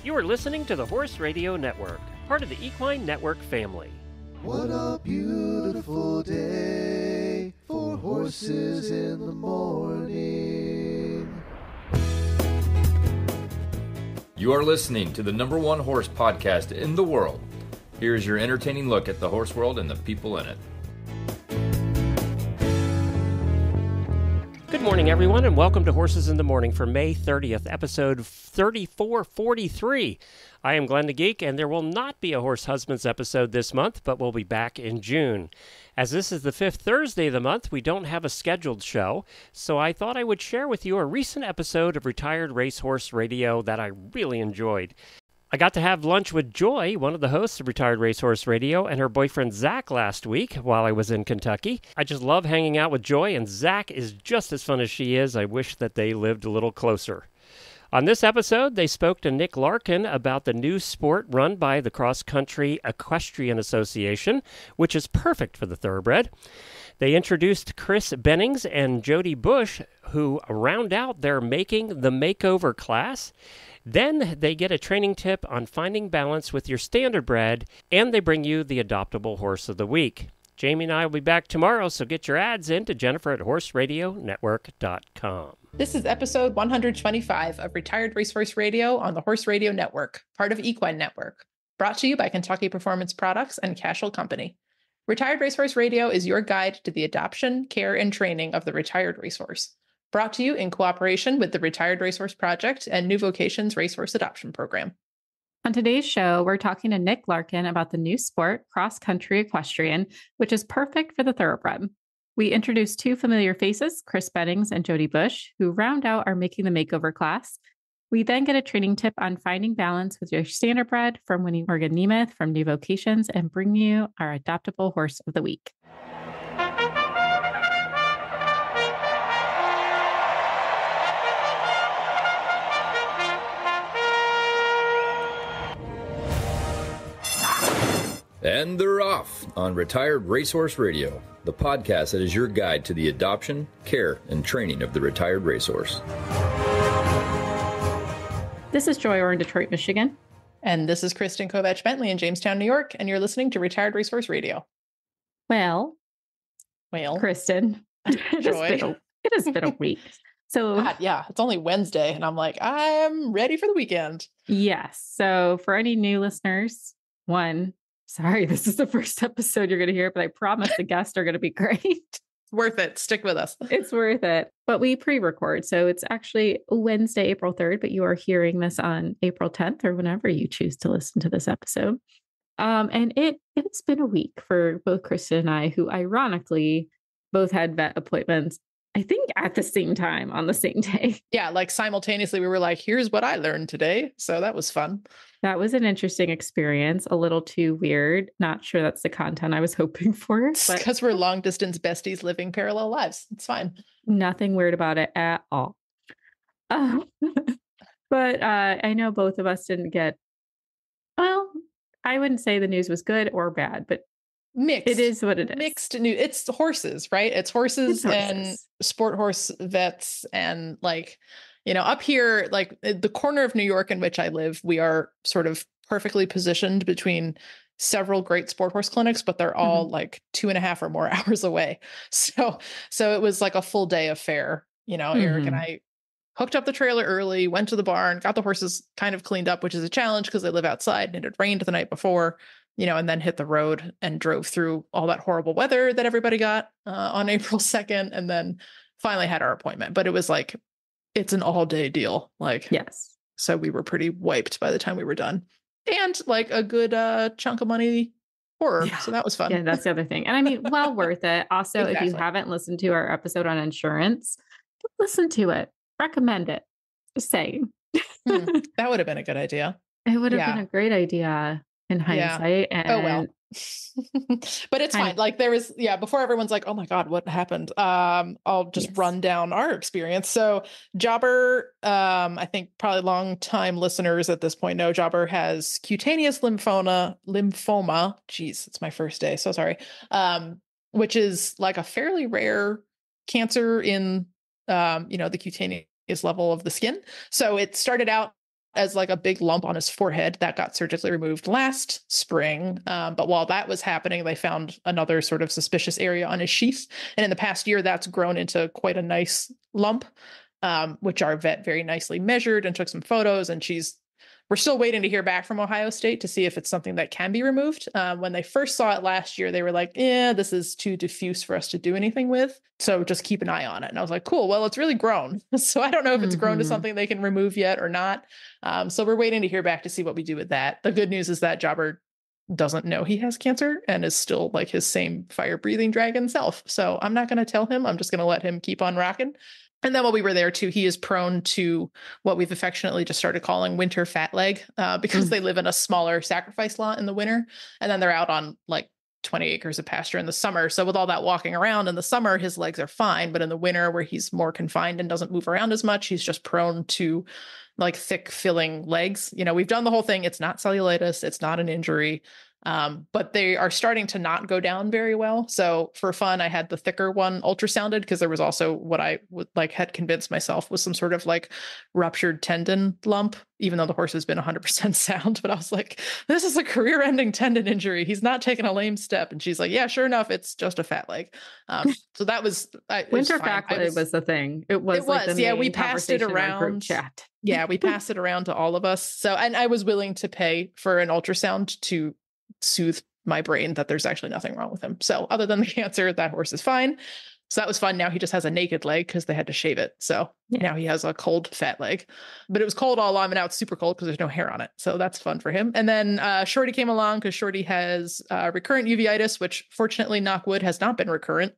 You are listening to the Horse Radio Network, part of the Equine Network family. What a beautiful day for horses in the morning. You are listening to the #1 horse podcast in the world. Here is your entertaining look at the horse world and the people in it. Good morning, everyone, and welcome to Horses in the Morning for May 30th, episode 3443. I am Glenn the Geek, and there will not be a Horse Husbands episode this month, but we'll be back in June. As this is the fifth Thursday of the month, we don't have a scheduled show, so I thought I would share with you a recent episode of Retired Racehorse Radio that I really enjoyed. I got to have lunch with Joy, one of the hosts of Retired Racehorse Radio, and her boyfriend Zach last week while I was in Kentucky. I just love hanging out with Joy, and Zach is just as fun as she is. I wish that they lived a little closer. On this episode, they spoke to Nick Larkin about the new sport run by the Country Equestrian Association, which is perfect for the thoroughbred. They introduced Bennings and Jody Busch, who round out their Making the Makeover class. Then they get a training tip on finding balance with your standardbred, and they bring you the adoptable horse of the week. Jamie and I will be back tomorrow, so get your ads in to Jennifer at horseradionetwork.com. This is episode 125 of Retired Racehorse Radio on the Horse Radio Network, part of Equine Network, brought to you by Kentucky Performance Products and Cashel Company. Retired Racehorse Radio is your guide to the adoption, care, and training of the retired racehorse. Brought to you in cooperation with the Retired Racehorse Project and New Vocations Racehorse Adoption Program. On today's show, we're talking to Nick Larkin about the new sport, Country Equestrian, which is perfect for the thoroughbred. We introduce two familiar faces, Bennings and Jody Busch, who round out our Making the Makeover class. We then get a training tip on finding balance with your standardbred from Winnie Morgan Nemeth from New Vocations and bring you our adoptable horse of the week. And they're off on Retired Racehorse Radio, the podcast that is your guide to the adoption, care, and training of the retired racehorse. This is Joy Orr in Detroit, Michigan. And this is Kristen Kovach-Bentley in Jamestown, New York, and you're listening to Retired Racehorse Radio. Well, Kristen, Joy. it has been a week. So God, yeah, it's only Wednesday, and I'm like, I'm ready for the weekend. Yes. So for any new listeners, sorry, this is the first episode you're going to hear, but I promise the guests are going to be great. It's worth it. Stick with us. It's worth it. But we pre-record. So it's actually Wednesday, April 3rd, but you are hearing this on April 10th or whenever you choose to listen to this episode. And it's been a week for both Kristen and I, who ironically both had vet appointments, I think at the same time on the same day. Yeah, like simultaneously, we were like, here's what I learned today. So that was fun. That was an interesting experience. A little too weird. Not sure that's the content I was hoping for. Because we're long distance besties living parallel lives. It's fine. Nothing weird about it at all. But I know both of us didn't get, well, I wouldn't say the news was good or bad, but mixed. It is what it is. Mixed news. It's horses, right? It's horses and sport horse vets. And like, up here, like the corner of New York in which I live, we are sort of perfectly positioned between several great sport horse clinics, but they're all like 2.5 or more hours away. So it was like a full day affair. Eric and I hooked up the trailer early, went to the barn, got the horses kind of cleaned up, which is a challenge because they live outside and it had rained the night before. And then hit the road and drove through all that horrible weather that everybody got on April 2nd. And then finally had our appointment. But it was like, it's an all day deal. Like, yes. So we were pretty wiped by the time we were done. And like a good chunk of money for her. Yeah. So that was fun. Yeah, that's the other thing. And I mean, well worth it. Also, Exactly. If you haven't listened to our episode on insurance, listen to it. Recommend it. Just saying. That would have been a good idea. It would have been a great idea. In hindsight. Yeah. And oh, well. But it's fine. Like there was, before everyone's like, oh my God, what happened? I'll just run down our experience. So Jobber, I think probably long time listeners at this point know Jobber has cutaneous lymphoma. Geez, it's my first day. So sorry. Which is like a fairly rare cancer in, the cutaneous level of the skin. So it started out as like a big lump on his forehead that got surgically removed last spring. But while that was happening, they found another sort of suspicious area on his sheath. And in the past year, that's grown into quite a nice lump, which our vet very nicely measured and took some photos. And we're still waiting to hear back from Ohio State to see if it's something that can be removed. When they first saw it last year, they were like, this is too diffuse for us to do anything with. So just keep an eye on it. And I was like, cool, well, it's really grown. So I don't know if it's grown to something they can remove yet or not. So we're waiting to hear back to see what we do with that. The good news is that Jobber doesn't know he has cancer and is still like his same fire-breathing dragon self. So I'm not going to tell him. I'm just going to let him keep on rocking. And then while we were there too, he is prone to what we've affectionately just started calling winter fat leg, because they live in a smaller sacrifice lot in the winter. And then they're out on like 20 acres of pasture in the summer. So with all that walking around in the summer, his legs are fine. But in the winter, where he's more confined and doesn't move around as much, he's just prone to like thick filling legs. We've done the whole thing. It's not cellulitis. It's not an injury. But they are starting to not go down very well. So for fun, I had the thicker one ultrasounded because there was also what I had convinced myself was some sort of like ruptured tendon lump, even though the horse has been 100% sound. But I was like, this is a career-ending tendon injury. He's not taking a lame step. And she's like, yeah, sure enough, it's just a fat leg. So that was winter fat leg was the thing. It was we passed it around group chat. Yeah, we passed it around to all of us. So, and I was willing to pay for an ultrasound to soothe my brain that there's actually nothing wrong with him. So other than the cancer, that horse is fine. So that was fun. Now he just has a naked leg because they had to shave it. So now he has a cold fat leg, but it was cold all along and now it's super cold because there's no hair on it. So that's fun for him. And then Shorty came along because Shorty has recurrent uveitis, which fortunately, knock wood, has not been recurrent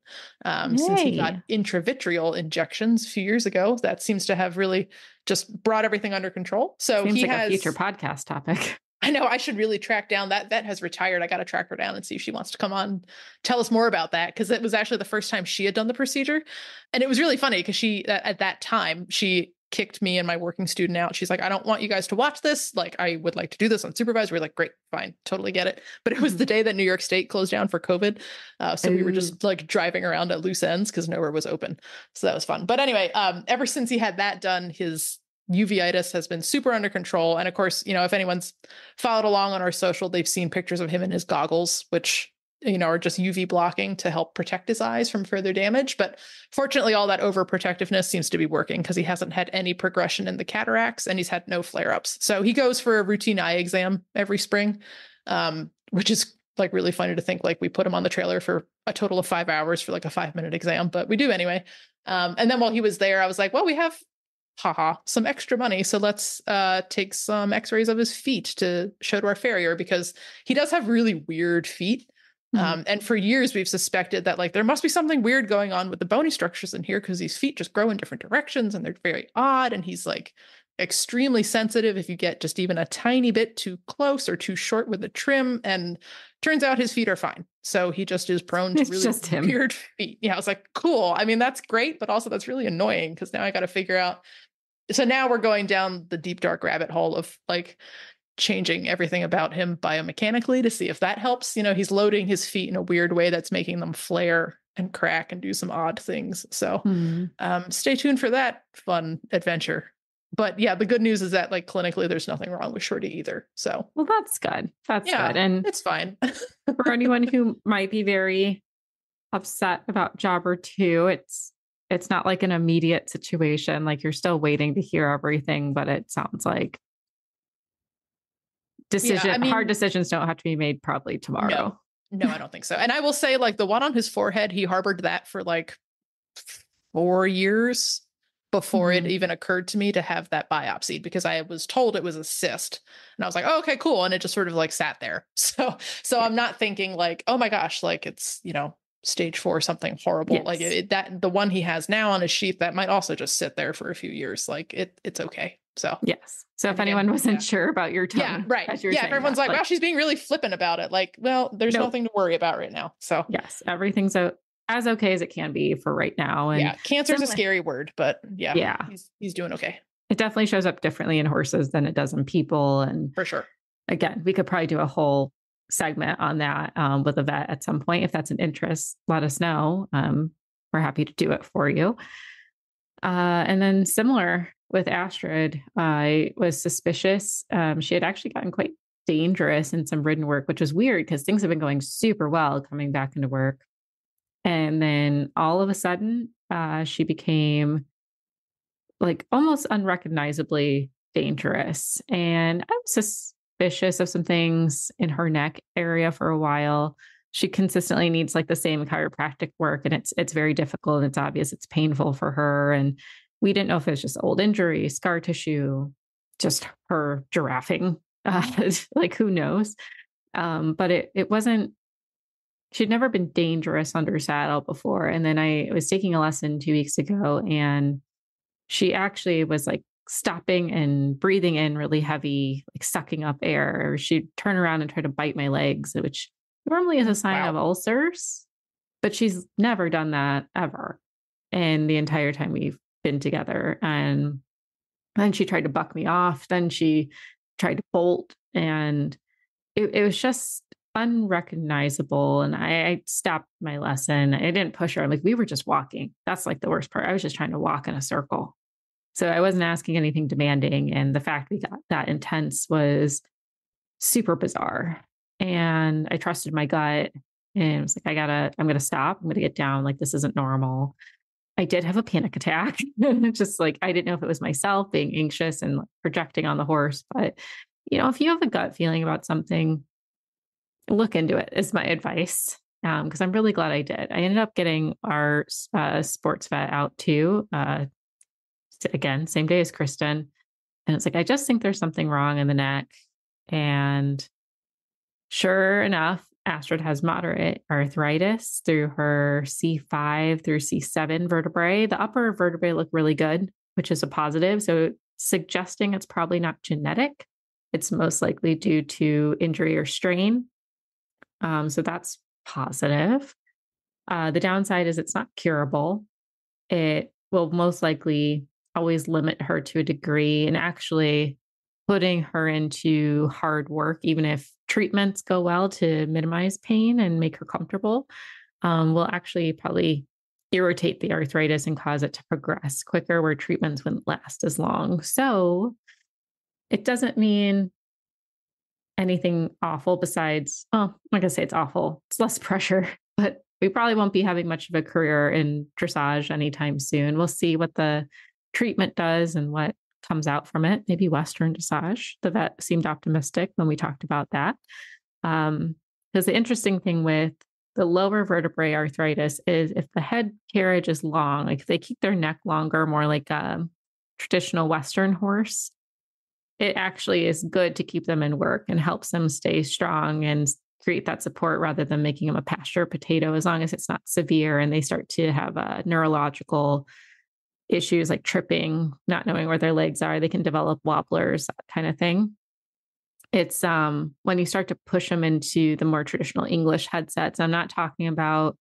since he got intravitreal injections a few years ago. That seems to have really just brought everything under control. So seems like a future podcast topic. I know I should really track down that vet has retired. I got to track her down and see if she wants to come on, tell us more about that. Cause it was actually the first time she had done the procedure. And it was really funny because she, at that time, she kicked me and my working student out. She's like, I don't want you guys to watch this. Like, I would like to do this unsupervised. We're like, great, fine, totally get it. But it was the day that New York State closed down for COVID. So we were just like driving around at loose ends because nowhere was open. So that was fun. But anyway, ever since he had that done, his uveitis has been super under control. And of course, if anyone's followed along on our social, they've seen pictures of him in his goggles, which, are just UV blocking to help protect his eyes from further damage. But fortunately, all that overprotectiveness seems to be working because he hasn't had any progression in the cataracts and he's had no flare-ups. So he goes for a routine eye exam every spring, which is like really funny to think like we put him on the trailer for a total of 5 hours for like a 5-minute exam, but we do anyway. And then while he was there, I was like, well, we have some extra money. So let's take some x-rays of his feet to show to our farrier because he does have really weird feet. And for years we've suspected that like there must be something weird going on with the bony structures in here because these feet just grow in different directions and they're very odd. And he's like extremely sensitive if you get just even a tiny bit too close or too short with the trim. And turns out his feet are fine. So he just is prone to really weird feet. Yeah, I was like, cool. I mean, that's great, but also that's really annoying because now I got to figure out. So now we're going down the deep, dark rabbit hole of like changing everything about him biomechanically to see if that helps. He's loading his feet in a weird way that's making them flare and crack and do some odd things. So stay tuned for that fun adventure. But yeah, the good news is that like clinically, there's nothing wrong with Shorty either. So well, that's good. That's good. And it's fine. For anyone who might be very upset about Jobber too, it's not like an immediate situation. Like you're still waiting to hear everything, but it sounds like hard decisions don't have to be made probably tomorrow. No, I don't think so. And I will say like the one on his forehead, he harbored that for like 4 years before it even occurred to me to have that biopsied because I was told it was a cyst and I was like, oh, okay, cool. And it just sort of like sat there. So I'm not thinking like, oh my gosh, like it's, stage 4, something horrible. Yes. Like that the one he has now on his sheath, that might also just sit there for a few years. Like it's okay. So yes. So if anyone wasn't sure about your tone, yeah, right. Yeah. If everyone's like, wow, she's being really flippant about it. Like, well, there's nothing to worry about right now. So yes, everything's as okay as it can be for right now. And cancer is a scary word, but he's doing okay. It definitely shows up differently in horses than it does in people. And for sure. Again, we could probably do a whole segment on that with a vet at some point. If that's an interest, let us know. We're happy to do it for you. And then similar with Astrid, I was suspicious. She had actually gotten quite dangerous in some ridden work, which was weird because things have been going super well coming back into work. And then all of a sudden, she became like almost unrecognizably dangerous. And I was suspicious of some things in her neck area for a while. She consistently needs like the same chiropractic work, and it's very difficult, and it's obvious it's painful for her. And we didn't know if it was just old injury, scar tissue, just her giraffing, like who knows? But it wasn't, she'd never been dangerous under saddle before. And then I was taking a lesson 2 weeks ago, and she actually was like stopping and breathing in really heavy, like sucking up air. Or she'd turn around and try to bite my legs, which normally is a sign of ulcers, but she's never done that ever. And the entire time we've been together. And then she tried to buck me off. Then she tried to bolt, and it was just unrecognizable. And I stopped my lesson. I didn't push her. Like, we were just walking. That's like the worst part. I was just trying to walk in a circle. So I wasn't asking anything demanding. And the fact we got that intense was super bizarre. And I trusted my gut, and I was like, I'm going to stop. I'm going to get down. Like, this isn't normal. I did have a panic attack. Just like, I didn't know if it was myself being anxious and projecting on the horse. But, if you have a gut feeling about something, look into it is my advice. Because I'm really glad I did. I ended up getting our sports vet out too. Again, same day as Kristen. And it's like, I just think there's something wrong in the neck. And sure enough, Astrid has moderate arthritis through her C5 through C7 vertebrae. The upper vertebrae look really good, which is a positive. So suggesting it's probably not genetic. It's most likely due to injury or strain. So that's positive. The downside is it's not curable. It will most likely always limit her to a degree, and actually putting her into hard work, even if treatments go well to minimize pain and make her comfortable, will actually probably irritate the arthritis and cause it to progress quicker, where treatments wouldn't last as long. So it doesn't mean anything awful besides, I'm not gonna say it's awful. It's less pressure, but we probably won't be having much of a career in dressage anytime soon. We'll see what the treatment does and what comes out from it. Maybe Western dressage. The vet seemed optimistic when we talked about that. Because the interesting thing with the lower vertebrae arthritis is if the head carriage is long, like if they keep their neck longer, more like a traditional Western horse, it actually is good to keep them in work and helps them stay strong and create that support rather than making them a pasture potato, as long as it's not severe and they start to have neurological issues like tripping, not knowing where their legs are. They can develop wobblers, that kind of thing. It's when you start to push them into the more traditional English headsets. I'm not talking about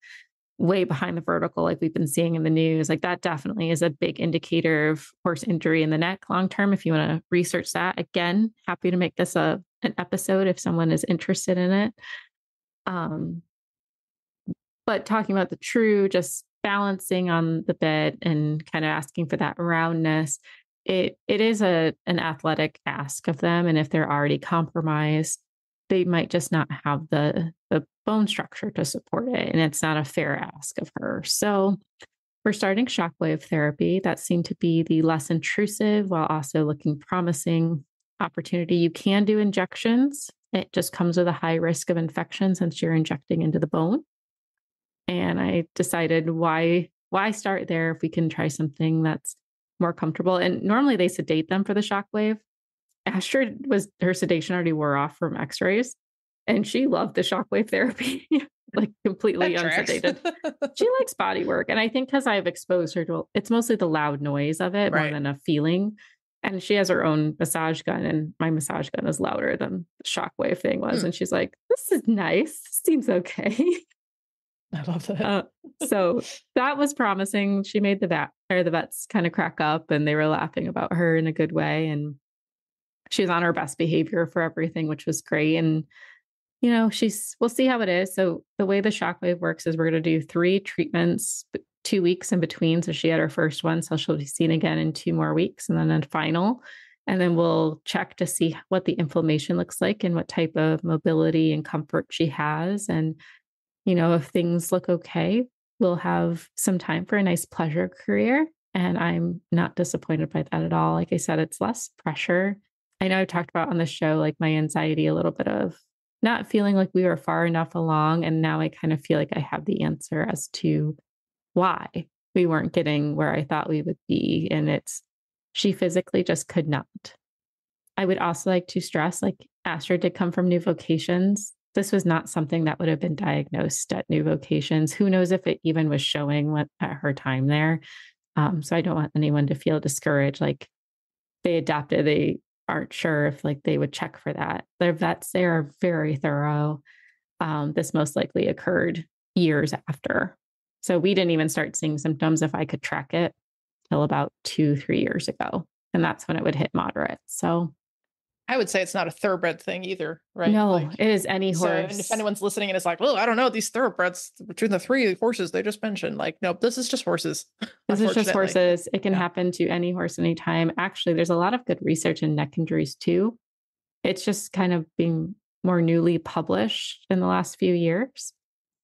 way behind the vertical like we've been seeing in the news. Like, that definitely is a big indicator of horse injury in the neck long term. If you want to research that, again, happy to make this an episode if someone is interested in it. But talking about the true, just balancing on the bit and kind of asking for that roundness, it is an athletic ask of them. And if they're already compromised, they might just not have the bone structure to support it. And it's not a fair ask of her. So we're starting shockwave therapy. That seemed to be the less intrusive while also looking promising opportunity. You can do injections. It just comes with a high risk of infection since you're injecting into the bone. And I decided, why start there if we can try something that's more comfortable? And normally they sedate them for the shockwave. Astrid her sedation already wore off from x-rays, and she loved the shockwave therapy, like completely unsedated. She likes body work. And I think because I've exposed her to, it's mostly the loud noise of it more than a feeling. And she has her own massage gun, and my massage gun is louder than the shockwave thing was. And she's like, this is nice. Seems okay. I love that. So that was promising. She made the vets kind of crack up, and they were laughing about her in a good way. And she was on her best behavior for everything, which was great. And, we'll see how it is. So the way the shockwave works is we're going to do 3 treatments 2 weeks in between. So she had her first one. So she'll be seen again in 2 more weeks and then a final. And then we'll check to see what the inflammation looks like and what type of mobility and comfort she has. And, if things look okay, we'll have some time for a nice pleasure career. And I'm not disappointed by that at all. Like I said, it's less pressure. I know I talked about on the show, like my anxiety, a little bit of not feeling like we were far enough along. And now I kind of feel like I have the answer as to why we weren't getting where I thought we would be. And she physically just could not. I would also like to stress, like Astrid did come from New Vocations. This was not something that would have been diagnosed at New Vocations. Who knows if it even was showing at her time there. So I don't want anyone to feel discouraged. Like they adopted, they aren't sure if like they would check for that. Their vets, they are very thorough. This most likely occurred years after. So we didn't even start seeing symptoms, if I could track it, till about 2-3 years ago. And that's when it would hit moderate. So I would say it's not a thoroughbred thing either, right? No, it is any horse. And if anyone's listening and is like, well, I don't know, these thoroughbreds between the 3 horses they just mentioned, like, nope, this is just horses. This is just horses. It can happen to any horse anytime. Actually, there's a lot of good research in neck injuries too. It's just kind of being more newly published in the last few years,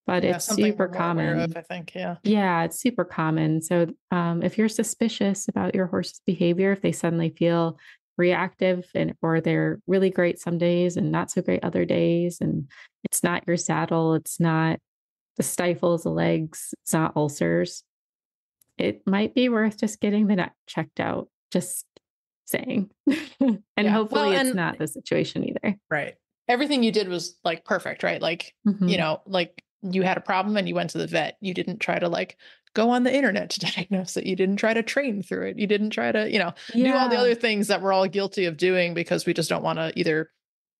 but it's super common. I think, Yeah, it's super common. So if you're suspicious about your horse's behavior, if they suddenly feel reactive or they're really great some days and not so great other days, and it's not your saddle, it's not the stifles, the legs, it's not ulcers, it might be worth just getting the neck checked out, just saying. And hopefully it's not the situation either. Right. Everything you did was like perfect, right? Like, like you had a problem and you went to the vet. You didn't try to like go on the internet to diagnose it. You didn't try to train through it. You didn't try to, do all the other things that we're all guilty of doing because we just don't want to either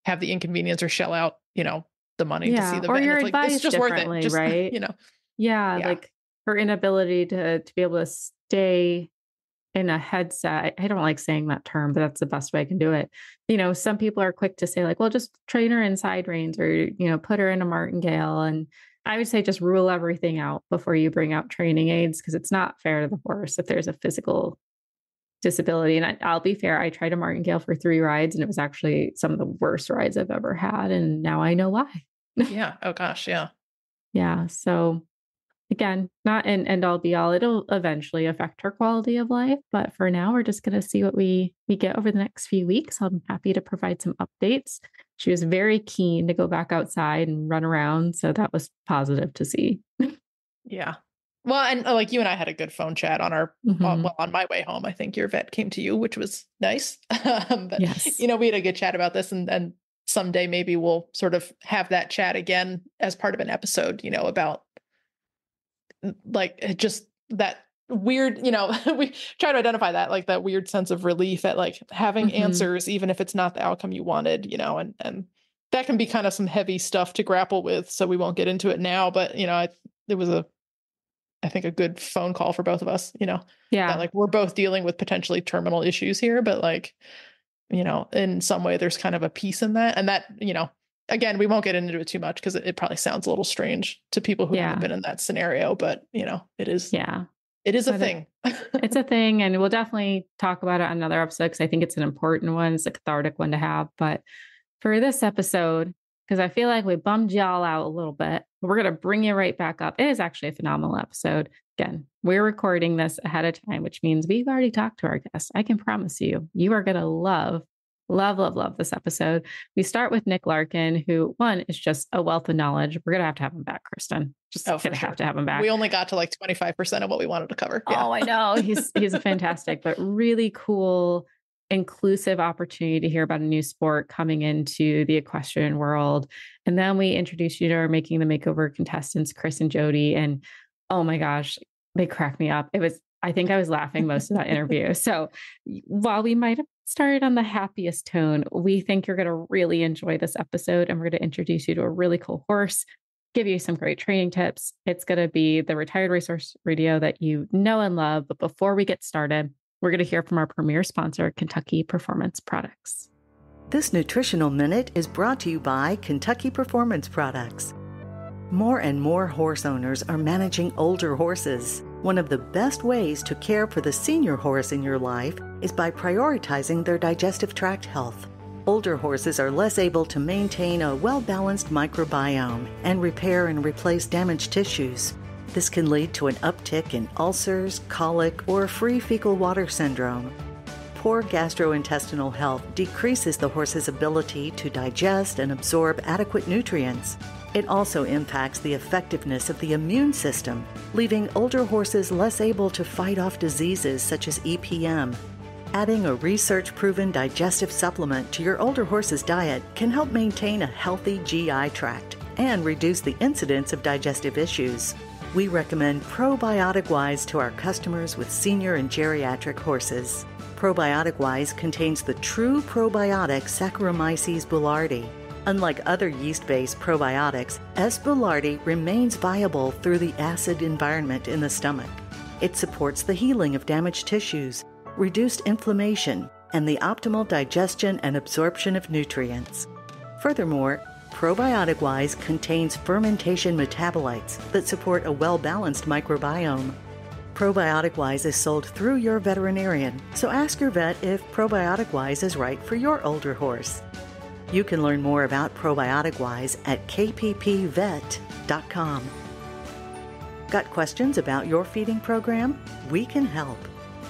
have the inconvenience or shell out, the money to see the or vet. your it's advice like, it's just worth it. Just, right? Like her inability to be able to stay in a headset. I don't like saying that term, but that's the best way I can do it. Some people are quick to say like, well, just train her in side reins or, put her in a martingale. And I would say just rule everything out before you bring out training aids, because it's not fair to the horse if there's a physical disability. And I'll be fair, I tried a martingale for 3 rides and it was actually some of the worst rides I've ever had. And now I know why. Yeah. Oh gosh. Yeah. Yeah. So again, not an end all be all. It'll eventually affect her quality of life. But for now, we're just going to see what we get over the next few weeks. I'm happy to provide some updates. She was very keen to go back outside and run around. So that was positive to see. Yeah. Well, and like you and I had a good phone chat on our, on my way home. I think your vet came to you, which was nice. But, yes. We had a good chat about this, and someday maybe we'll sort of have that chat again as part of an episode, about like just that weird, we try to identify that, like that weird sense of relief at like having answers, even if it's not the outcome you wanted, and that can be kind of some heavy stuff to grapple with. So we won't get into it now, but it was I think a good phone call for both of us, that like we're both dealing with potentially terminal issues here, but like, in some way there's kind of a piece in that, and that, again, we won't get into it too much because it probably sounds a little strange to people who haven't been in that scenario, but it is. Yeah. It is a thing. It's a thing. And we'll definitely talk about it on another episode because I think it's an important one. It's a cathartic one to have. But for this episode, because I feel like we bummed y'all out a little bit, we're going to bring you right back up. It is actually a phenomenal episode. Again, we're recording this ahead of time, which means we've already talked to our guests. I can promise you, you are going to love this episode. We start with Nick Larkin, who one is just a wealth of knowledge. We're going to have him back, Kristen. Just going to have to have him back. We only got to like 25% of what we wanted to cover. Yeah. Oh, I know. He's a fantastic, but really cool, inclusive opportunity to hear about a new sport coming into the equestrian world. And then we introduce you to our Making the Makeover contestants, Chris and Jody. And oh my gosh, they cracked me up. I think I was laughing most of that interview. So while we might have started on the happiest tone, we think you're going to really enjoy this episode, and we're going to introduce you to a really cool horse, give you some great training tips. It's going to be the Retired Racehorse Radio that you know and love. But before we get started, we're going to hear from our premier sponsor, Kentucky Performance Products. This Nutritional Minute is brought to you by Kentucky Performance Products. More and more horse owners are managing older horses. One of the best ways to care for the senior horse in your life is by prioritizing their digestive tract health. Older horses are less able to maintain a well-balanced microbiome and repair and replace damaged tissues. This can lead to an uptick in ulcers, colic, or free fecal water syndrome. Poor gastrointestinal health decreases the horse's ability to digest and absorb adequate nutrients. It also impacts the effectiveness of the immune system, leaving older horses less able to fight off diseases such as EPM. Adding a research-proven digestive supplement to your older horse's diet can help maintain a healthy GI tract and reduce the incidence of digestive issues. We recommend Probiotic Wise to our customers with senior and geriatric horses. Probiotic Wise contains the true probiotic Saccharomyces boulardii. Unlike other yeast-based probiotics, S. boulardii remains viable through the acid environment in the stomach. It supports the healing of damaged tissues, reduced inflammation, and the optimal digestion and absorption of nutrients. Furthermore, Probiotic Wise contains fermentation metabolites that support a well-balanced microbiome. Probiotic Wise is sold through your veterinarian, so ask your vet if Probiotic Wise is right for your older horse. You can learn more about Probiotic Wise at kppvet.com. Got questions about your feeding program? We can help.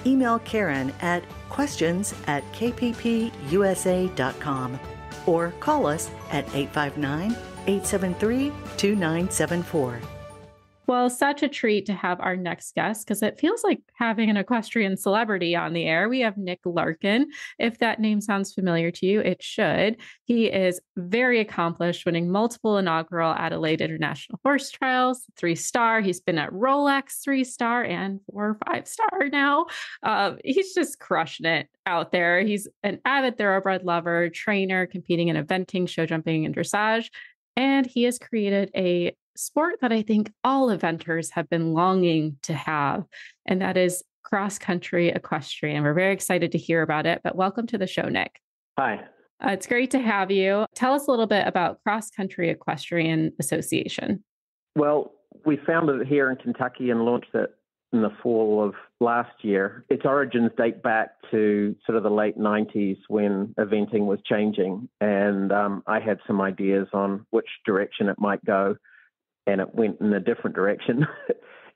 Email Karen at questions@kppusa.com or call us at 859-873-2974. Well, such a treat to have our next guest because it feels like having an equestrian celebrity on the air. We have Nick Larkin. If that name sounds familiar to you, it should. He is very accomplished, winning multiple inaugural Adelaide International Horse Trials, 3-star. He's been at Rolex 3-star and 4 or 5-star now. He's just crushing it out there. He's an avid thoroughbred lover, trainer, competing in eventing, show jumping, and dressage. And he has created a sport that I think all eventers have been longing to have, and that is cross-country equestrian. We're very excited to hear about it, but welcome to the show, Nick. Hi. It's great to have you. Tell us a little bit about Cross-Country Equestrian Association. Well, we founded it here in Kentucky and launched it in the fall of last year. Its origins date back to sort of the late 90s when eventing was changing, and I had some ideas on which direction it might go, and it went in a different direction.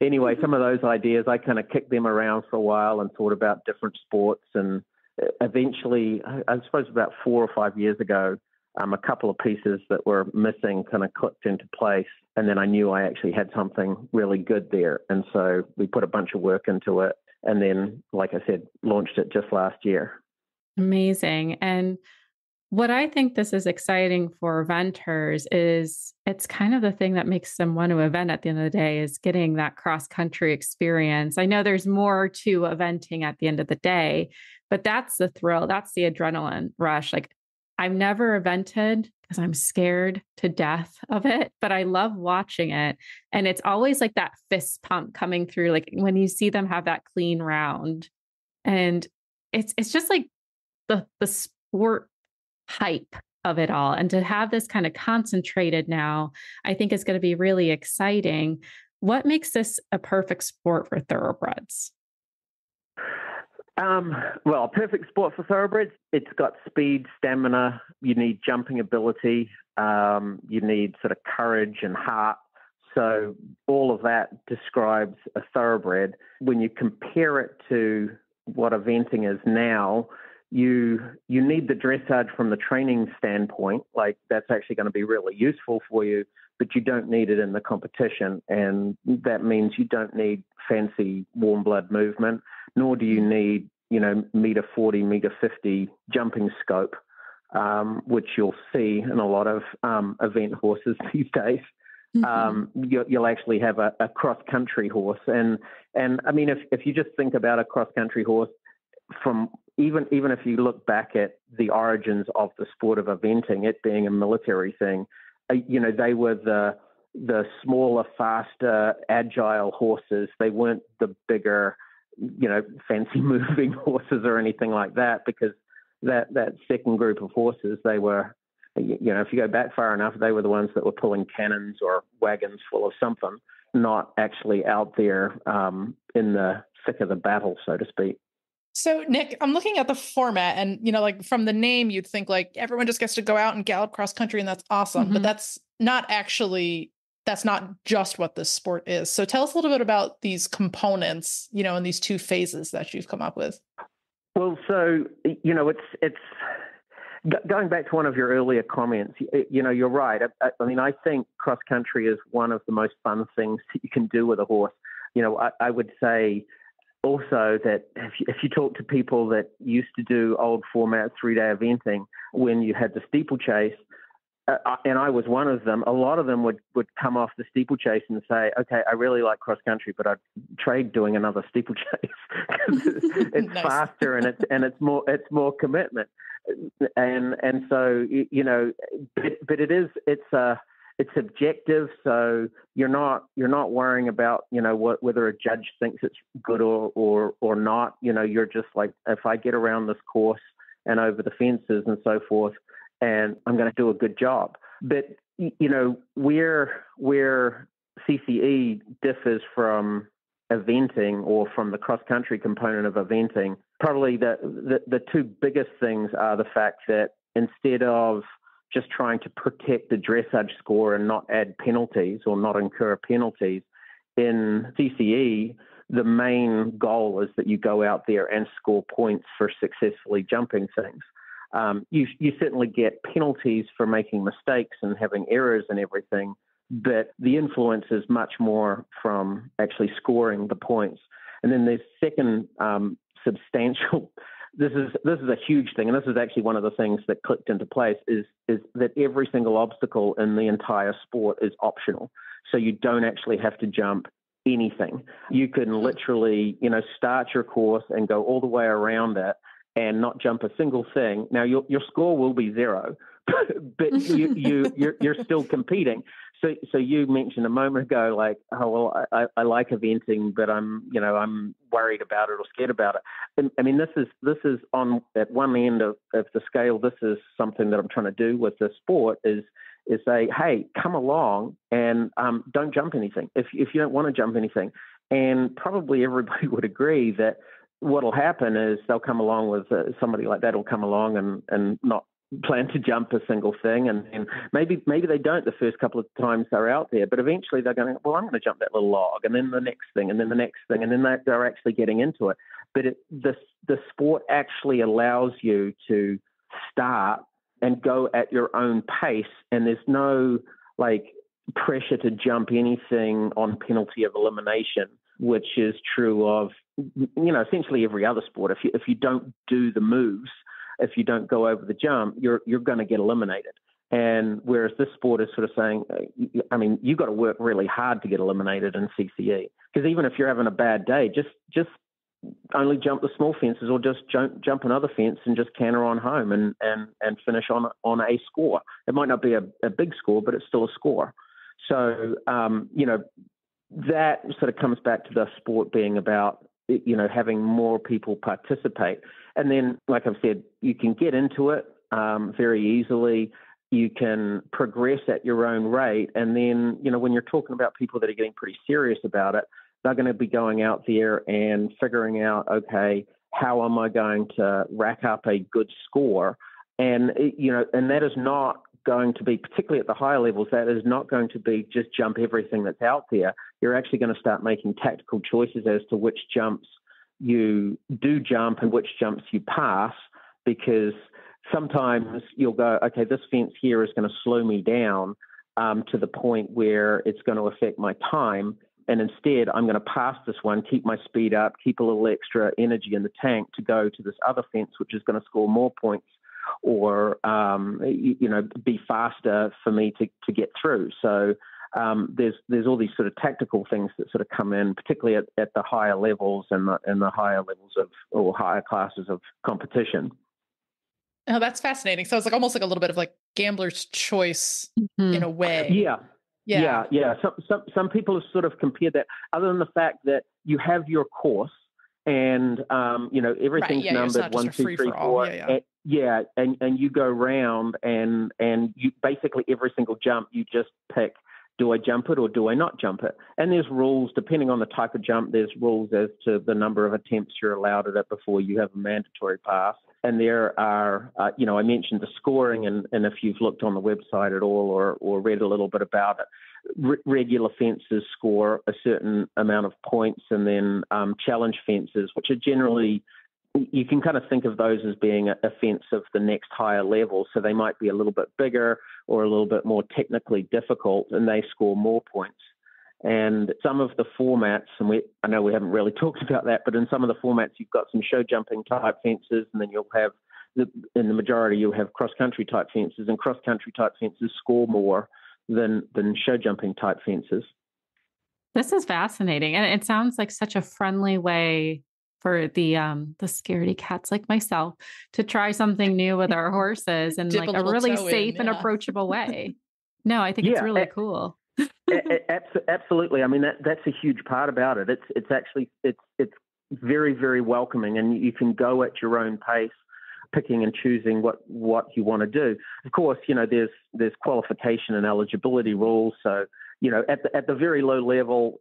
Anyway, some of those ideas, I kind of kicked them around for a while and thought about different sports. And eventually, I suppose about 4 or 5 years ago, a couple of pieces that were missing kind of clicked into place. And then I knew I actually had something really good there. And so we put a bunch of work into it. And then, like I said, launched it just last year. Amazing. And what I think this is exciting for eventers is it's kind of the thing that makes them want to event at the end of the day is getting that cross-country experience. I know there's more to eventing at the end of the day, but that's the thrill. That's the adrenaline rush. Like I've never evented because I'm scared to death of it, but I love watching it. And it's always like that fist pump coming through, like when you see them have that clean round. And it's just like the sport hype of it all. And to have this kind of concentrated now, I think is going to be really exciting. What makes this a perfect sport for thoroughbreds? Well, perfect sport for thoroughbreds. It's got speed, stamina. You need jumping ability. You need sort of courage and heart. So all of that describes a thoroughbred. When you compare it to what eventing is now, you need the dressage from the training standpoint, like that's actually going to be really useful for you, but you don't need it in the competition. And that means you don't need fancy warm blood movement, nor do you need, meter 40, meter 50 jumping scope, which you'll see in a lot of event horses these days. Mm-hmm. You'll actually have a cross-country horse. And I mean, if you just think about a cross-country horse, from even if you look back at the origins of the sport of eventing, it being a military thing, they were the smaller, faster, agile horses. They weren't the bigger, fancy moving horses or anything like that, because that second group of horses, they were, if you go back far enough, they were the ones that were pulling cannons or wagons full of something. not actually out there in the thick of the battle, so to speak. So, Nick, I'm looking at the format and, you know, like from the name, you'd think like everyone just gets to go out and gallop cross country and that's awesome. Mm-hmm. But that's not just what this sport is. So tell us a little bit about these components, you know, in these two phases that you've come up with. Well, so, you know, it's going back to one of your earlier comments, you know, you're right. I mean, I think cross country is one of the most fun things that you can do with a horse. You know, I would say also that if you talk to people that used to do old format 3-day eventing, when you had the steeplechase, and I was one of them, a lot of them would come off the steeplechase and say, okay, I really like cross country, but I'd trade doing another steeplechase because it's Nice. faster and it's more commitment. And so, you know, but it's objective. So you're not worrying about, you know, whether a judge thinks it's good or not. You know, you're just like, if I get around this course and over the fences and so forth, and I'm going to do a good job. But, you know, where CCE differs from eventing or from the cross-country component of eventing, probably the two biggest things are the fact that instead of just trying to protect the dressage score and not add penalties or not incur penalties, in CCE, the main goal is that you go out there and score points for successfully jumping things. You certainly get penalties for making mistakes and having errors and everything, but the influence is much more from actually scoring the points. And then the second substantial, this is a huge thing, and this is actually one of the things that clicked into place, is that every single obstacle in the entire sport is optional. So you don't actually have to jump anything. You can literally, you know, start your course and go all the way around it and not jump a single thing. Now your score will be 0, but you're still competing. So you mentioned a moment ago, like, oh well, I like eventing, but I'm worried about it or scared about it. I mean, this is on at one end of the scale. This is something that I'm trying to do with the sport is say, hey, come along and don't jump anything if you don't want to jump anything. And probably everybody would agree that what'll happen is they'll come along with somebody like that will come along and not plan to jump a single thing. And maybe they don't the first couple of times they're out there, but eventually they're going, well, I'm going to jump that little log and then the next thing and then the next thing. And then they're actually getting into it. But the sport actually allows you to start and go at your own pace. And there's no like pressure to jump anything on penalty of elimination, which is true of, you know, essentially every other sport. If you don't do the moves, if you don't go over the jump, you're going to get eliminated. And whereas this sport is sort of saying, I mean, you've got to work really hard to get eliminated in CCE, because even if you're having a bad day, just only jump the small fences or just jump another fence and just canter on home and finish on a score. It might not be a big score, but it's still a score. So, you know, that sort of comes back to the sport being about, you know, having more people participate. And then, like I've said, you can get into it very easily. You can progress at your own rate. And then, you know, when you're talking about people that are getting pretty serious about it, they're going to be going out there and figuring out, okay, how am I going to rack up a good score? And, you know, and that is not going to be, particularly at the higher levels, that is not going to be just jump everything that's out there. You're actually going to start making tactical choices as to which jumps you do jump and which jumps you pass, because sometimes you'll go, okay, this fence here is going to slow me down to the point where it's going to affect my time. And instead, I'm going to pass this one, keep my speed up, keep a little extra energy in the tank to go to this other fence, which is going to score more points or, you know, be faster for me to get through. So there's all these sort of tactical things that sort of come in, particularly at the higher levels and the higher levels of, or higher classes of competition. Oh, that's fascinating. So it's like almost like a little bit of like gambler's choice in a way. Yeah. Some people have sort of compared that, other than the fact that you have your course and, you know, everything's numbered 1, 2, 3, 4. And you go round and you basically every single jump, you just pick do I jump it or do I not jump it? And there's rules, depending on the type of jump, there's rules as to the number of attempts you're allowed at it before you have a mandatory pass. And there are, I mentioned the scoring, and if you've looked on the website at all or read a little bit about it, regular fences score a certain amount of points, and then challenge fences, which are generally, you can kind of think of those as being a fence of the next higher level. So they might be a little bit bigger or a little bit more technically difficult, and they score more points. And some of the formats, and I know we haven't really talked about that, but in some of the formats, you've got some show jumping type fences, and then you'll have, in the majority, you'll have cross-country type fences, and cross-country type fences score more than show jumping type fences. This is fascinating. And it sounds like such a friendly way for the scaredy cats like myself to try something new with our horses in like a really safe and approachable way. No, I think it's really cool. Absolutely. I mean, that's a huge part about it. It's very, very welcoming, and you can go at your own pace, picking and choosing what you want to do. Of course, there's qualification and eligibility rules. So, at the very low level,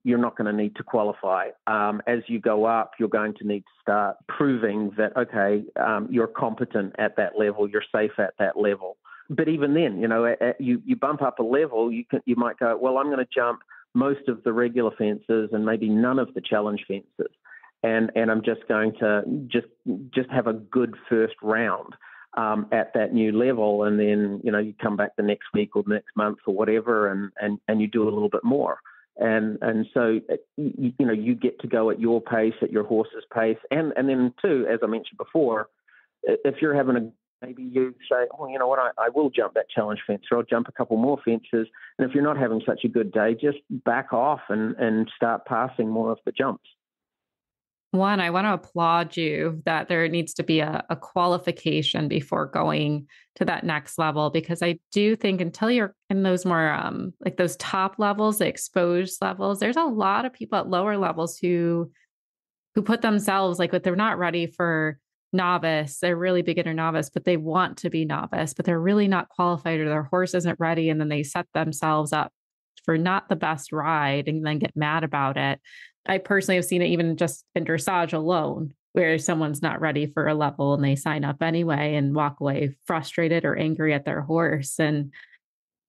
you're not going to need to qualify. As you go up, you're going to need to start proving that, okay, you're competent at that level, you're safe at that level. But even then, you bump up a level, you might go, well, I'm going to jump most of the regular fences and maybe none of the challenge fences. And I'm just going to just have a good first round at that new level. And then, you come back the next week or next month or whatever, and you do a little bit more. And so, you get to go at your pace, at your horse's pace. And then too, as I mentioned before, if you're having maybe you say, oh, you know what, I will jump that challenge fence, or I'll jump a couple more fences. And if you're not having such a good day, just back off and start passing more of the jumps. One, I want to applaud you that there needs to be a qualification before going to that next level, because I do think until you're in those more like those top levels, the exposed levels, there's a lot of people at lower levels who put themselves like, they're not ready for novice, they're really beginner novice, but they want to be novice, but they're really not qualified, or their horse isn't ready. And then they set themselves up for not the best ride and then get mad about it. I personally have seen it even just in dressage alone, where someone's not ready for a level and they sign up anyway and walk away frustrated or angry at their horse. And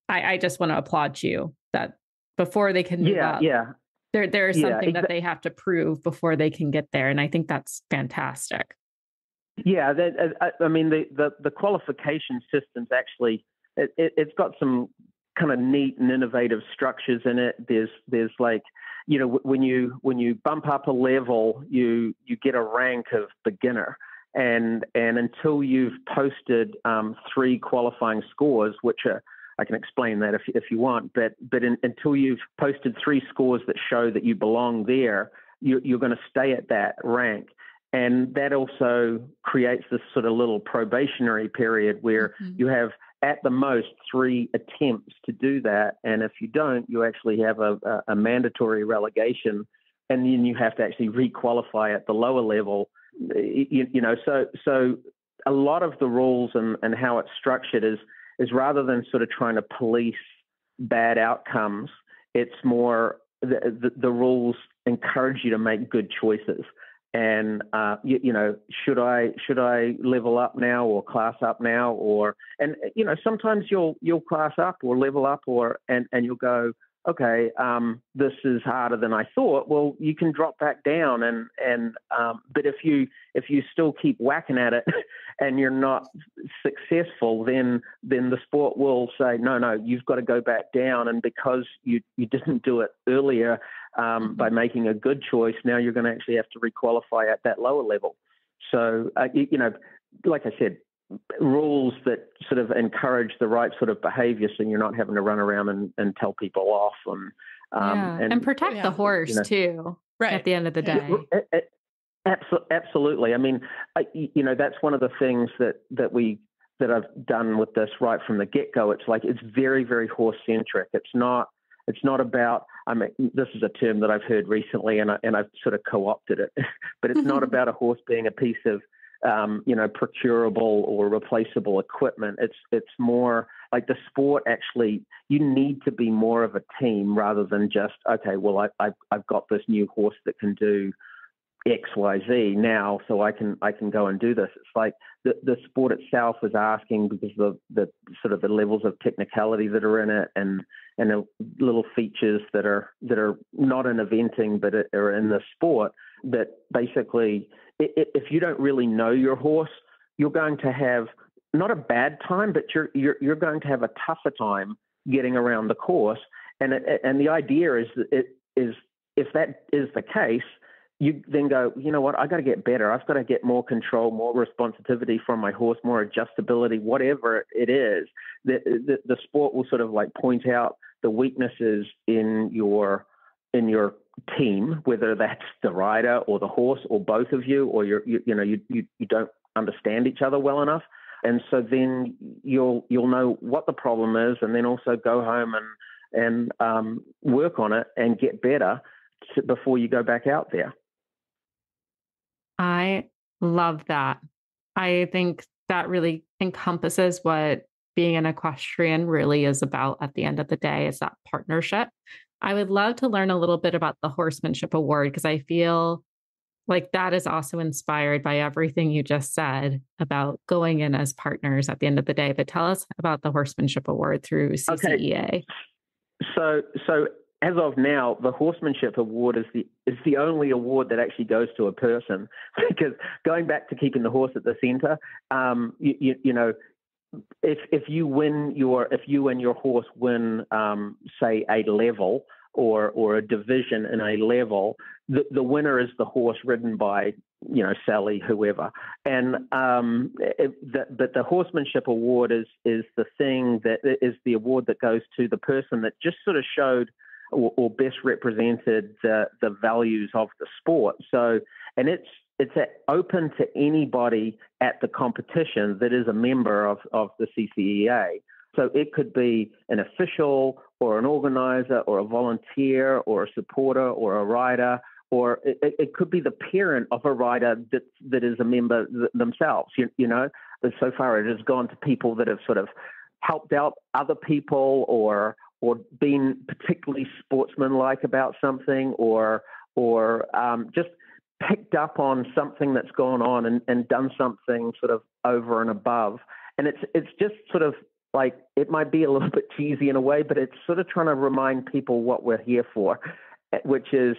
I just want to applaud you that before they can move up, there is something that they have to prove before they can get there. And I think that's fantastic. Yeah, I mean, the qualification system's actually, it's got some kind of neat and innovative structures in it. There's like, when you bump up a level, you get a rank of beginner, and until you've posted 3 qualifying scores, which are, I can explain that if you want, but until you've posted 3 scores that show that you belong there, you're going to stay at that rank. And that also creates this sort of little probationary period where you have at the most 3 attempts to do that. And if you don't, you actually have a mandatory relegation, and then you have to actually requalify at the lower level. So a lot of the rules and how it's structured is rather than sort of trying to police bad outcomes, it's more the rules encourage you to make good choices. And should I level up now or class up now, and sometimes you'll class up or level up and you'll go, okay, this is harder than I thought. Well, you can drop back down but if you still keep whacking at it and you're not successful, then the sport will say, no, you've got to go back down. And because you didn't do it earlier, by making a good choice, now you're going to actually have to requalify at that lower level. So, like I said, rules that sort of encourage the right sort of behavior, so you're not having to run around and tell people off and protect the horse too, right, at the end of the day. Absolutely. I mean, that's one of the things that I've done with this right from the get-go. It's like, it's very, very horse-centric. It's not about, I mean, this is a term that I've heard recently and I've sort of co-opted it, but it's not about a horse being a piece of, procurable or replaceable equipment. It's more like the sport actually, you need to be more of a team rather than just, okay, well, I've got this new horse that can do X, Y, Z now, so I can go and do this. It's like the sport itself is asking, because the sort of the levels of technicality that are in it, and the little features that are not in eventing but are in the sport, that basically if you don't really know your horse, you're going to have not a bad time, but you're going to have a tougher time getting around the course. And the idea is if that is the case, you then go, you know what, I got to get better. I've got to get more control, more responsibility from my horse, more adjustability, whatever it is. The sport will sort of like point out the weaknesses in your team, whether that's the rider or the horse or both of you, or you don't understand each other well enough. And so then you'll know what the problem is, and then also go home and work on it and get better before you go back out there. I love that. I think that really encompasses what being an equestrian really is about at the end of the day, is that partnership. I would love to learn a little bit about the Horsemanship Award, because I feel like that is also inspired by everything you just said about going in as partners at the end of the day. But tell us about the Horsemanship Award through CCEA. Okay. So as of now, the Horsemanship Award is the only award that actually goes to a person, because going back to keeping the horse at the center, if you and your horse win, say a level or a division in a level, the winner is the horse ridden by, Sally, whoever. And but the Horsemanship Award is the thing that is the award that goes to the person that just sort of showed or best represented the values of the sport. So, and it's open to anybody at the competition that is a member of the CCEA. So it could be an official or an organizer or a volunteer or a supporter or a rider, or it could be the parent of a rider that is a member themselves. But so far it has gone to people that have sort of helped out other people, or been particularly sportsmanlike about something, or just picked up on something that's gone on and done something sort of over and above. And it's just sort of like, it might be a little bit cheesy in a way, but it's sort of trying to remind people what we're here for, which is,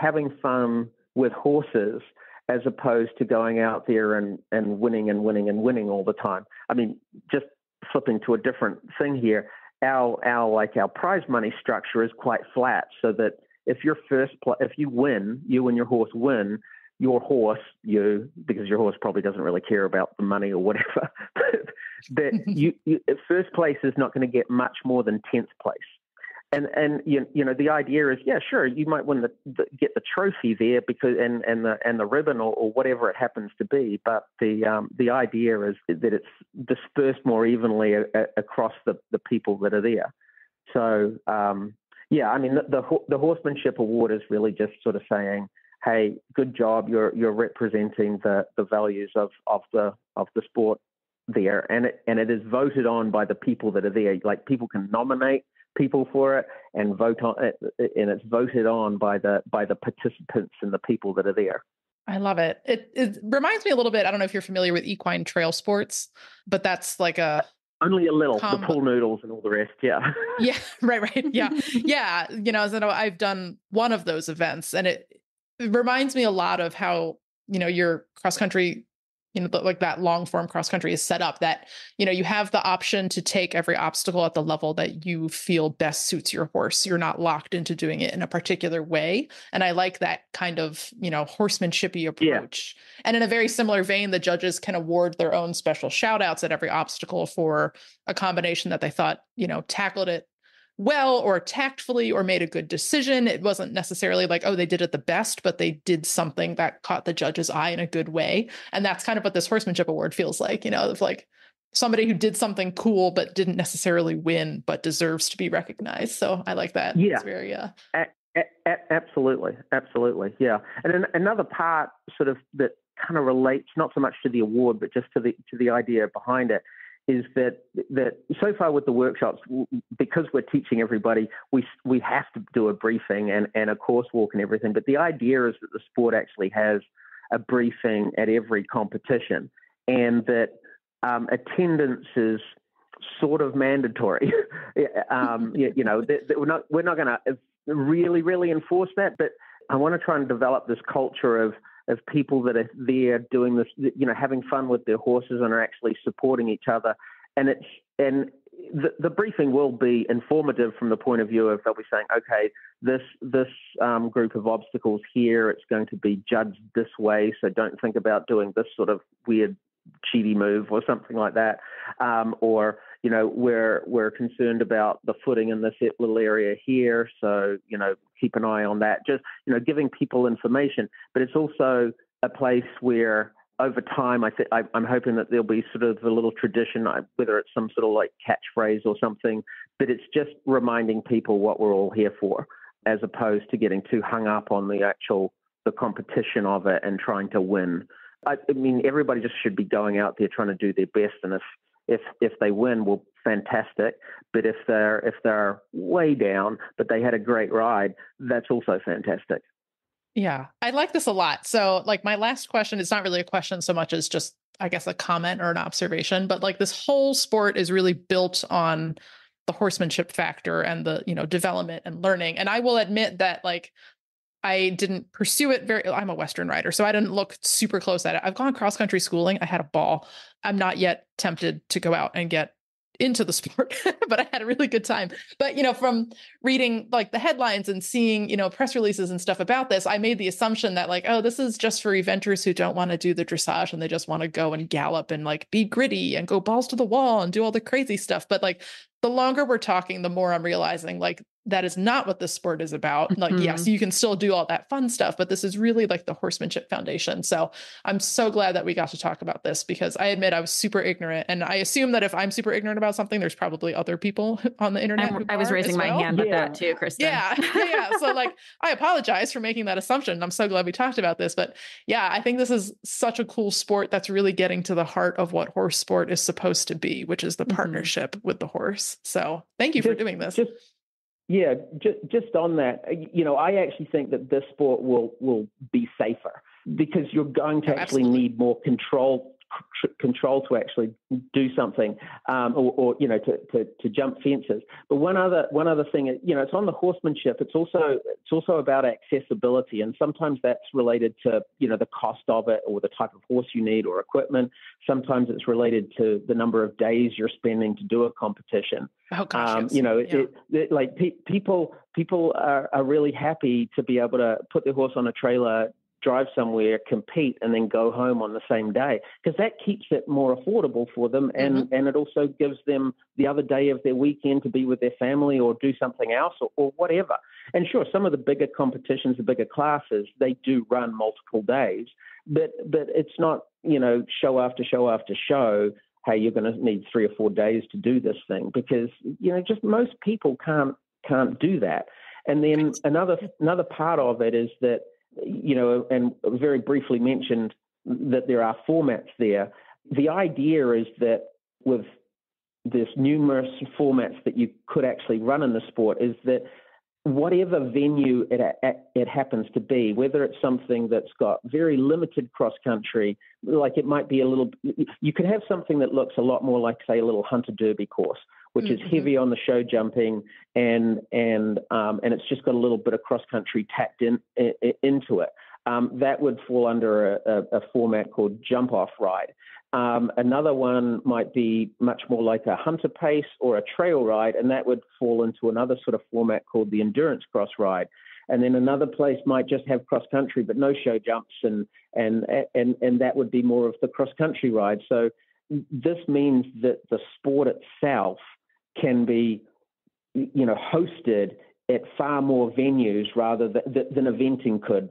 having fun with horses, as opposed to going out there and winning and winning and winning all the time. I mean, just flipping to a different thing here, our prize money structure is quite flat, so that if you win, you and your horse win, because your horse probably doesn't really care about the money or whatever, that you first place is not going to get much more than 10th place. And the idea is, yeah, sure, you might win get the trophy there because and the ribbon or whatever it happens to be, but the idea is that it's dispersed more evenly across the people that are there. So yeah, I mean the Horsemanship Award is really just sort of saying, hey, good job, you're representing the values of the sport there, and it is voted on by the people that are there. Like, people can nominate people for it and vote on it, and it's voted on by the participants and the people that are there. I love it. It reminds me a little bit, I don't know if you're familiar with equine trail sports, but that's like only a little, the pool noodles and all the rest. Yeah. Yeah. Right. Yeah. Yeah. So I've done one of those events, and it reminds me a lot of how, your cross country, like that long form cross country is set up, that, you have the option to take every obstacle at the level that you feel best suits your horse. You're not locked into doing it in a particular way. And I like that kind of, horsemanshipy approach. Yeah. And in a very similar vein, the judges can award their own special shout outs at every obstacle for a combination that they thought, tackled it well or tactfully or made a good decision. It wasn't necessarily like, oh, they did it the best, but they did something that caught the judge's eye in a good way. And that's kind of what this Horsemanship Award feels like, of like somebody who did something cool but didn't necessarily win, but deserves to be recognized. So I like that. Yeah. It's very Absolutely. Yeah. And then another part sort of that kind of relates not so much to the award, but just to the idea behind it, is that so far with the workshops, because we're teaching everybody, we have to do a briefing and a course walk and everything. But the idea is that the sport actually has a briefing at every competition, and that attendance is sort of mandatory. We're not going to really enforce that, but I want to try and develop this culture of people that are there doing this, having fun with their horses and are actually supporting each other. And the briefing will be informative from the point of view of they'll be saying, okay, this group of obstacles here, it's going to be judged this way, so don't think about doing this sort of weird cheaty move or something like that. Or we're concerned about the footing in this little area here, so keep an eye on that. Just giving people information, but it's also a place where over time I'm hoping that there'll be sort of a little tradition, whether it's some sort of like catchphrase or something, but it's just reminding people what we're all here for, as opposed to getting too hung up on the competition of it and trying to win. I mean, everybody just should be going out there trying to do their best, and if they win, well, fantastic. But if they're way down, but they had a great ride, that's also fantastic. Yeah, I like this a lot. So, like, my last question is not really a question so much as just, I guess, a comment or an observation. But like, this whole sport is really built on the horsemanship factor and the development and learning. And I will admit that, like, I didn't pursue it I'm a Western rider, so I didn't look super close at it. I've gone cross-country schooling. I had a ball. I'm not yet tempted to go out and get into the sport, but I had a really good time. But, from reading like the headlines and seeing, press releases and stuff about this, I made the assumption that like, oh, this is just for eventers who don't want to do the dressage and they just want to go and gallop and like be gritty and go balls to the wall and do all the crazy stuff. But like, the longer we're talking, the more I'm realizing like that is not what this sport is about. Like, yes, you can still do all that fun stuff, but this is really like the horsemanship foundation. So I'm so glad that we got to talk about this, because I admit I was super ignorant. And I assume that if I'm super ignorant about something, there's probably other people on the internet. I was raising my hand with that too, Kristen. Yeah. So like, I apologize for making that assumption. I'm so glad we talked about this, but yeah, I think this is such a cool sport that's really getting to the heart of what horse sport is supposed to be, which is the partnership with the horse. So thank you for doing this. Just on that, I actually think that this sport will be safer, because you're going to actually need more control to actually do something, or to jump fences. But one other thing, it's on the horsemanship. It's also about accessibility, and sometimes that's related to the cost of it, or the type of horse you need, or equipment. Sometimes it's related to the number of days you're spending to do a competition. Oh gosh, people are really happy to be able to put their horse on a trailer, drive somewhere, compete, and then go home on the same day, because that keeps it more affordable for them, and it also gives them the other day of their weekend to be with their family or do something else or whatever. And sure, some of the bigger competitions, the bigger classes, they do run multiple days, but it's not show after show after show. Hey, you're going to need 3 or 4 days to do this thing, because just most people can't do that. And then another part of it is that, and very briefly mentioned that there are formats there. The idea is that with this numerous formats that you could actually run in the sport, is that whatever venue it happens to be, whether it's something that's got very limited cross-country, like it might be you could have something that looks a lot more like, say, a little hunter derby course, which is heavy on the show jumping, and it's just got a little bit of cross-country tacked into it. That would fall under a format called jump-off ride. Another one might be much more like a hunter pace or a trail ride, and that would fall into another sort of format called the endurance cross ride. And then another place might just have cross country but no show jumps, and that would be more of the cross country ride. So this means that the sport itself can be, hosted at far more venues rather than eventing could,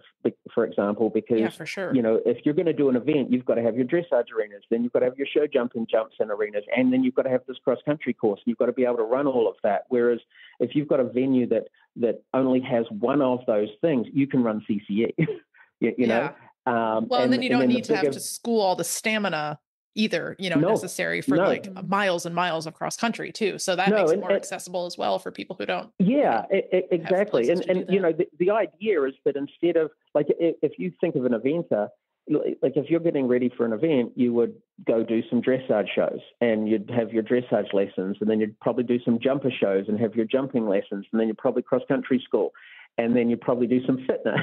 for example, because, for sure. If you're going to do an event, you've got to have your dressage arenas, then you've got to have your show jumping jumps and arenas, and then you've got to have this cross-country course. You've got to be able to run all of that. Whereas if you've got a venue that only has one of those things, you can run CCE, know. And then you don't need to have to school all the stamina either, No. necessary for No. like miles and miles of cross country too. So that makes it more accessible as well for people who don't. Yeah, exactly. And the idea is that instead of, like, if you think of an eventer, like if you're getting ready for an event, you would go do some dressage shows and you'd have your dressage lessons, and then you'd probably do some jumper shows and have your jumping lessons, and then you'd probably cross country school, and then you'd probably do some fitness.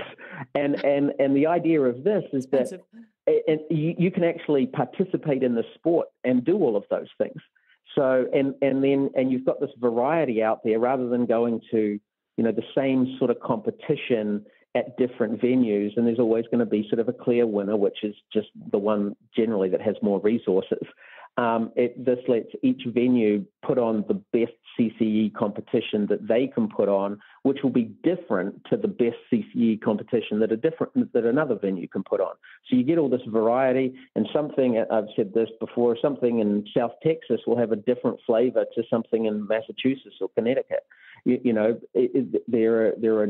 And the idea of this is that you can actually participate in the sport and do all of those things. So and you've got this variety out there rather than going to the same sort of competition at different venues, and there's always going to be sort of a clear winner, which is just the one generally that has more resources. This lets each venue put on the best CCE competition that they can put on, which will be different to the best CCE competition that another venue can put on. So you get all this variety, and something, I've said this before, something in South Texas will have a different flavor to something in Massachusetts or Connecticut. There are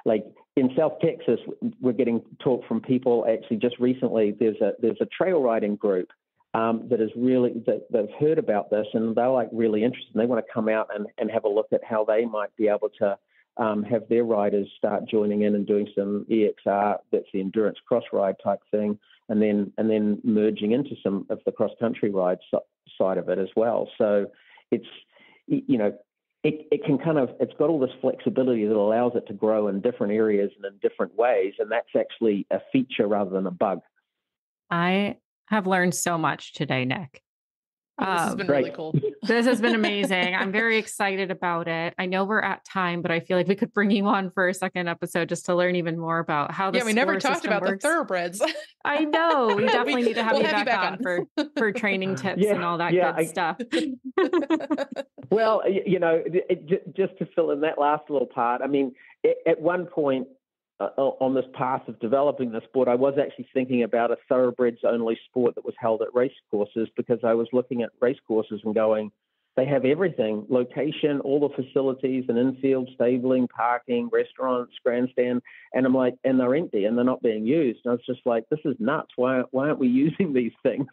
like in South Texas, we're getting talk from people actually just recently. There's a trail riding group they've heard about this, and they're like really interested. And they want to come out and have a look at how they might be able to have their riders start joining in and doing some EXR, that's the endurance cross ride type thing, and then merging into some of the cross country ride side of it as well. So it's it can it's got all this flexibility that allows it to grow in different areas and in different ways. And that's actually a feature rather than a bug. I have learned so much today, Nick. This has been really cool. This has been amazing. I'm very excited about it. I know we're at time, but I feel like we could bring you on for a second episode just to learn even more about how we never talked about the thoroughbreds. I know. We definitely need to have you back on for training tips and all that good stuff. Well, just to fill in that last little part, I mean, at one point on this path of developing the sport, I was actually thinking about a thoroughbreds only sport that was held at race courses, because I was looking at race courses and going, they have everything, location, all the facilities, and infield, stabling, parking, restaurants, grandstand. And I'm like, and they're empty and they're not being used. And I was just like, this is nuts. Why aren't we using these things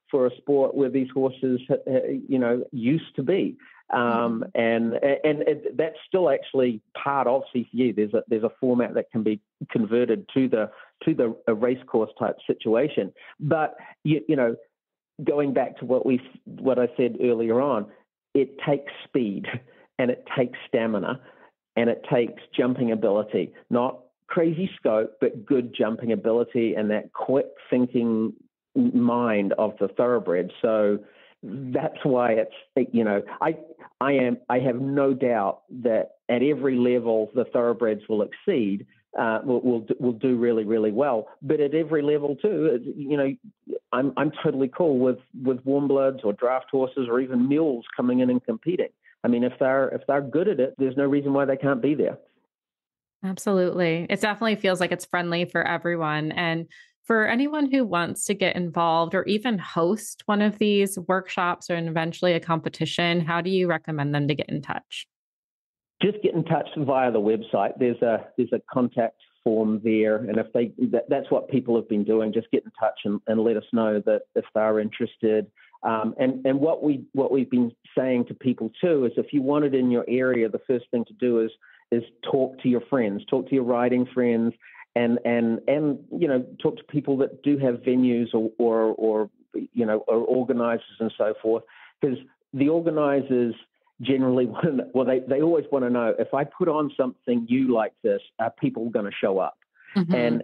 for a sport where these horses, used to be? And that's still actually part of CCE. There's a format that can be converted to a race course type situation. But going back to what I said earlier on, it takes speed and it takes stamina and it takes jumping ability, not crazy scope, but good jumping ability and that quick thinking mind of the thoroughbred. So that's why I have no doubt that at every level the thoroughbreds will exceed, will do really, really well. But at every level too, I'm totally cool with warm bloods or draft horses or even mules coming in and competing. I mean, if they're good at it, there's no reason why they can't be there. Absolutely. It definitely feels like it's friendly for everyone. And for anyone who wants to get involved or even host one of these workshops or eventually a competition, how do you recommend them to get in touch? Just get in touch via the website. There's a contact form there, and if that's what people have been doing. Just get in touch and let us know that if they're interested. And what we've been saying to people too is, if you want it in your area, the first thing to do is talk to your friends, talk to your riding friends. And talk to people that do have venues or organizers and so forth, because the organizers generally they always want to know, if I put on something new like this, are people going to show up? Mm-hmm.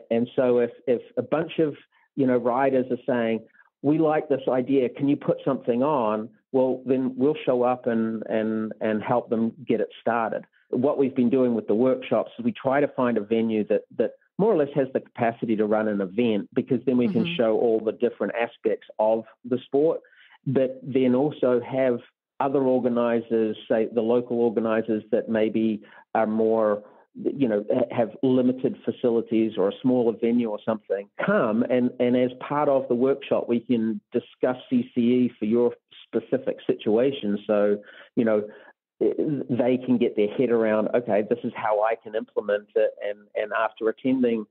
And so if a bunch of riders are saying, we like this idea, can you put something on? Well, then we'll show up and help them get it started. What we've been doing with the workshops is we try to find a venue that more or less has the capacity to run an event, because then we can show all the different aspects of the sport, but then also have other organizers, say the local organizers that maybe are more, have limited facilities or a smaller venue or something, come and as part of the workshop, we can discuss CCE for your specific situation. So, they can get their head around, okay, this is how I can implement it. And after attending,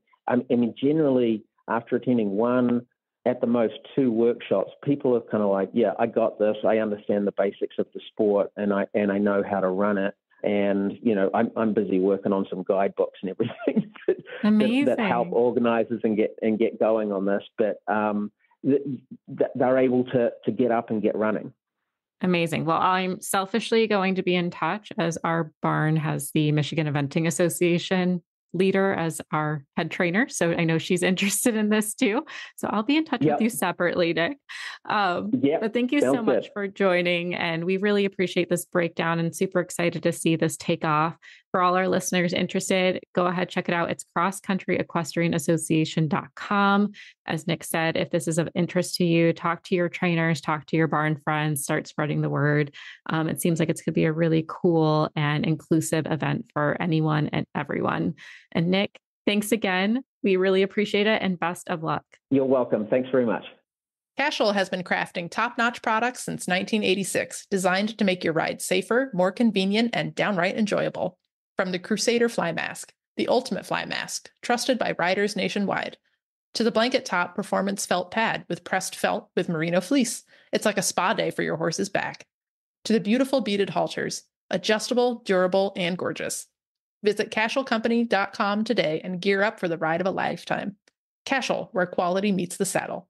generally after attending one at the most 2 workshops, people are kind of like, yeah, I got this. I understand the basics of the sport, and I know how to run it. And, I'm busy working on some guidebooks and everything that help organizers and get going on this. But they're able to get up and get running. Amazing. Well, I'm selfishly going to be in touch, as our barn has the Michigan Eventing Association leader as our head trainer. So I know she's interested in this too. So I'll be in touch with you separately, Nick. But thank you so much for joining. And we really appreciate this breakdown and super excited to see this take off. For all our listeners interested, go ahead, check it out. It's CrossCountryEquestrianAssociation.com. As Nick said, if this is of interest to you, talk to your trainers, talk to your barn friends, start spreading the word. It seems like it's going to be a really cool and inclusive event for anyone and everyone. And Nick, thanks again. We really appreciate it, and best of luck. You're welcome. Thanks very much. Cashel has been crafting top-notch products since 1986, designed to make your ride safer, more convenient, and downright enjoyable. From the Crusader Fly Mask, the ultimate fly mask, trusted by riders nationwide, to the blanket top performance felt pad with pressed felt with merino fleece. It's like a spa day for your horse's back. To the beautiful beaded halters, adjustable, durable, and gorgeous. Visit CashelCompany.com today and gear up for the ride of a lifetime. Cashel, where quality meets the saddle.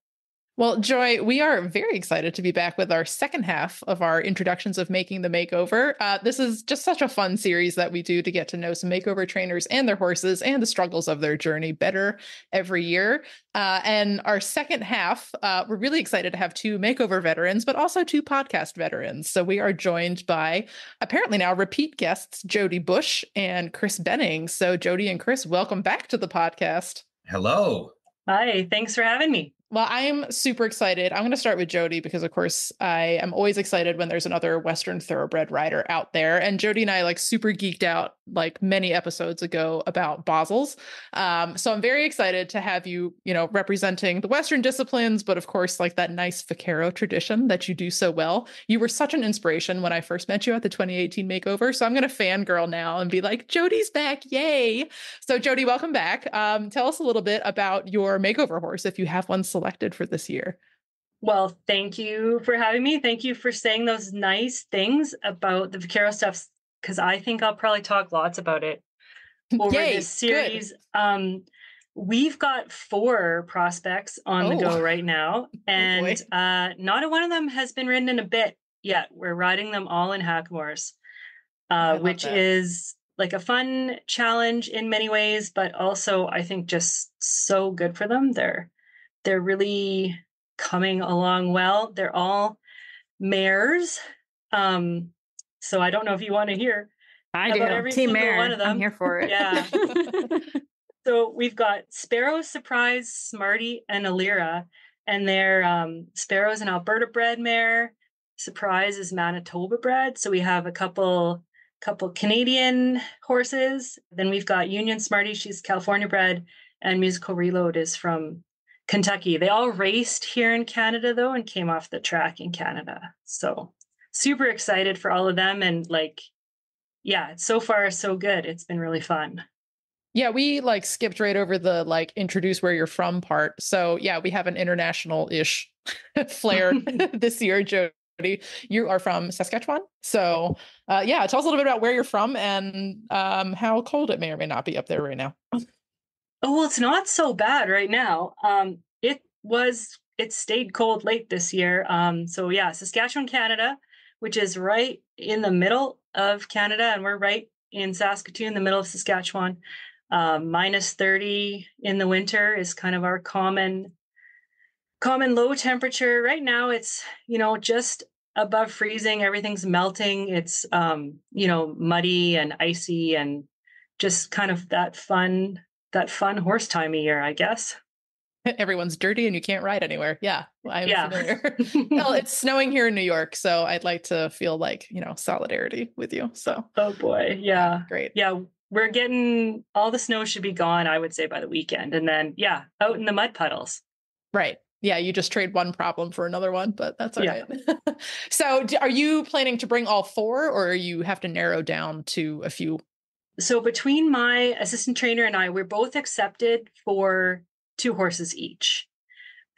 Well, Joy, we are very excited to be back with our second half of our introductions of Making the Makeover. This is just such a fun series that we do to get to know some makeover trainers and their horses and the struggles of their journey better every year. And our second half, we're really excited to have 2 makeover veterans, but also 2 podcast veterans. So we are joined by apparently now repeat guests, Jody Busch and Chris Bennings. So Jody and Chris, welcome back to the podcast. Hello. Hi, thanks for having me. Well, I'm super excited. I'm going to start with Jody because, of course, I am always excited when there's another Western thoroughbred rider out there. And Jody and I super geeked out many episodes ago about Basels. So I'm very excited to have you, representing the Western disciplines, but of course, that nice Vaquero tradition that you do so well. You were such an inspiration when I first met you at the 2018 makeover. So I'm going to fangirl now and be like, Jody's back. Yay. So Jody, welcome back. Tell us a little bit about your makeover horse, if you have one selected for this year. Well, thank you for having me. Thank you for saying those nice things about the Vaquero stuff, because I think I'll probably talk lots about it over this series. We've got 4 prospects on the go right now, and not a one of them has been ridden in a bit yet. We're riding them all in Hackamores, which is a fun challenge in many ways, but also I think just so good for them. They're really coming along well. They're all mares. So I don't know if you want to hear. I do. Every Team single mare. one of them. I'm here for it. Yeah. So we've got Sparrow, Surprise, Smarty, and Alira. And they're Sparrow's an Alberta bred mare. Surprise is Manitoba bred. So we have a couple Canadian horses. Then we've got Union Smarty. She's California bred. And Musical Reload is from Kentucky. They all raced here in Canada, though, and came off the track in Canada. So super excited for all of them. And so far so good. It's been really fun. Yeah, we skipped right over the introduce where you're from part. So yeah, we have an international-ish flair this year, Jody. You are from Saskatchewan. So tell us a little bit about where you're from and how cold it may or may not be up there right now. Oh, well, it's not so bad right now. It stayed cold late this year. Saskatchewan, Canada, which is right in the middle of Canada. And we're right in Saskatoon, the middle of Saskatchewan. Minus 30 in the winter is kind of our common low temperature. Right now it's, just above freezing. Everything's melting. It's, muddy and icy and just kind of that fun horse time of year, I guess. Everyone's dirty and you can't ride anywhere. Yeah. I'm familiar. Well, it's snowing here in New York, so I'd like to feel solidarity with you. So. Oh boy. Yeah. Great. Yeah. We're getting, all the snow should be gone, I would say, by the weekend. And then, out in the mud puddles. Right. Yeah. You just trade one problem for another one, but that's all right. So are you planning to bring all 4 or you have to narrow down to a few? So between my assistant trainer and I, we're both accepted for 2 horses each.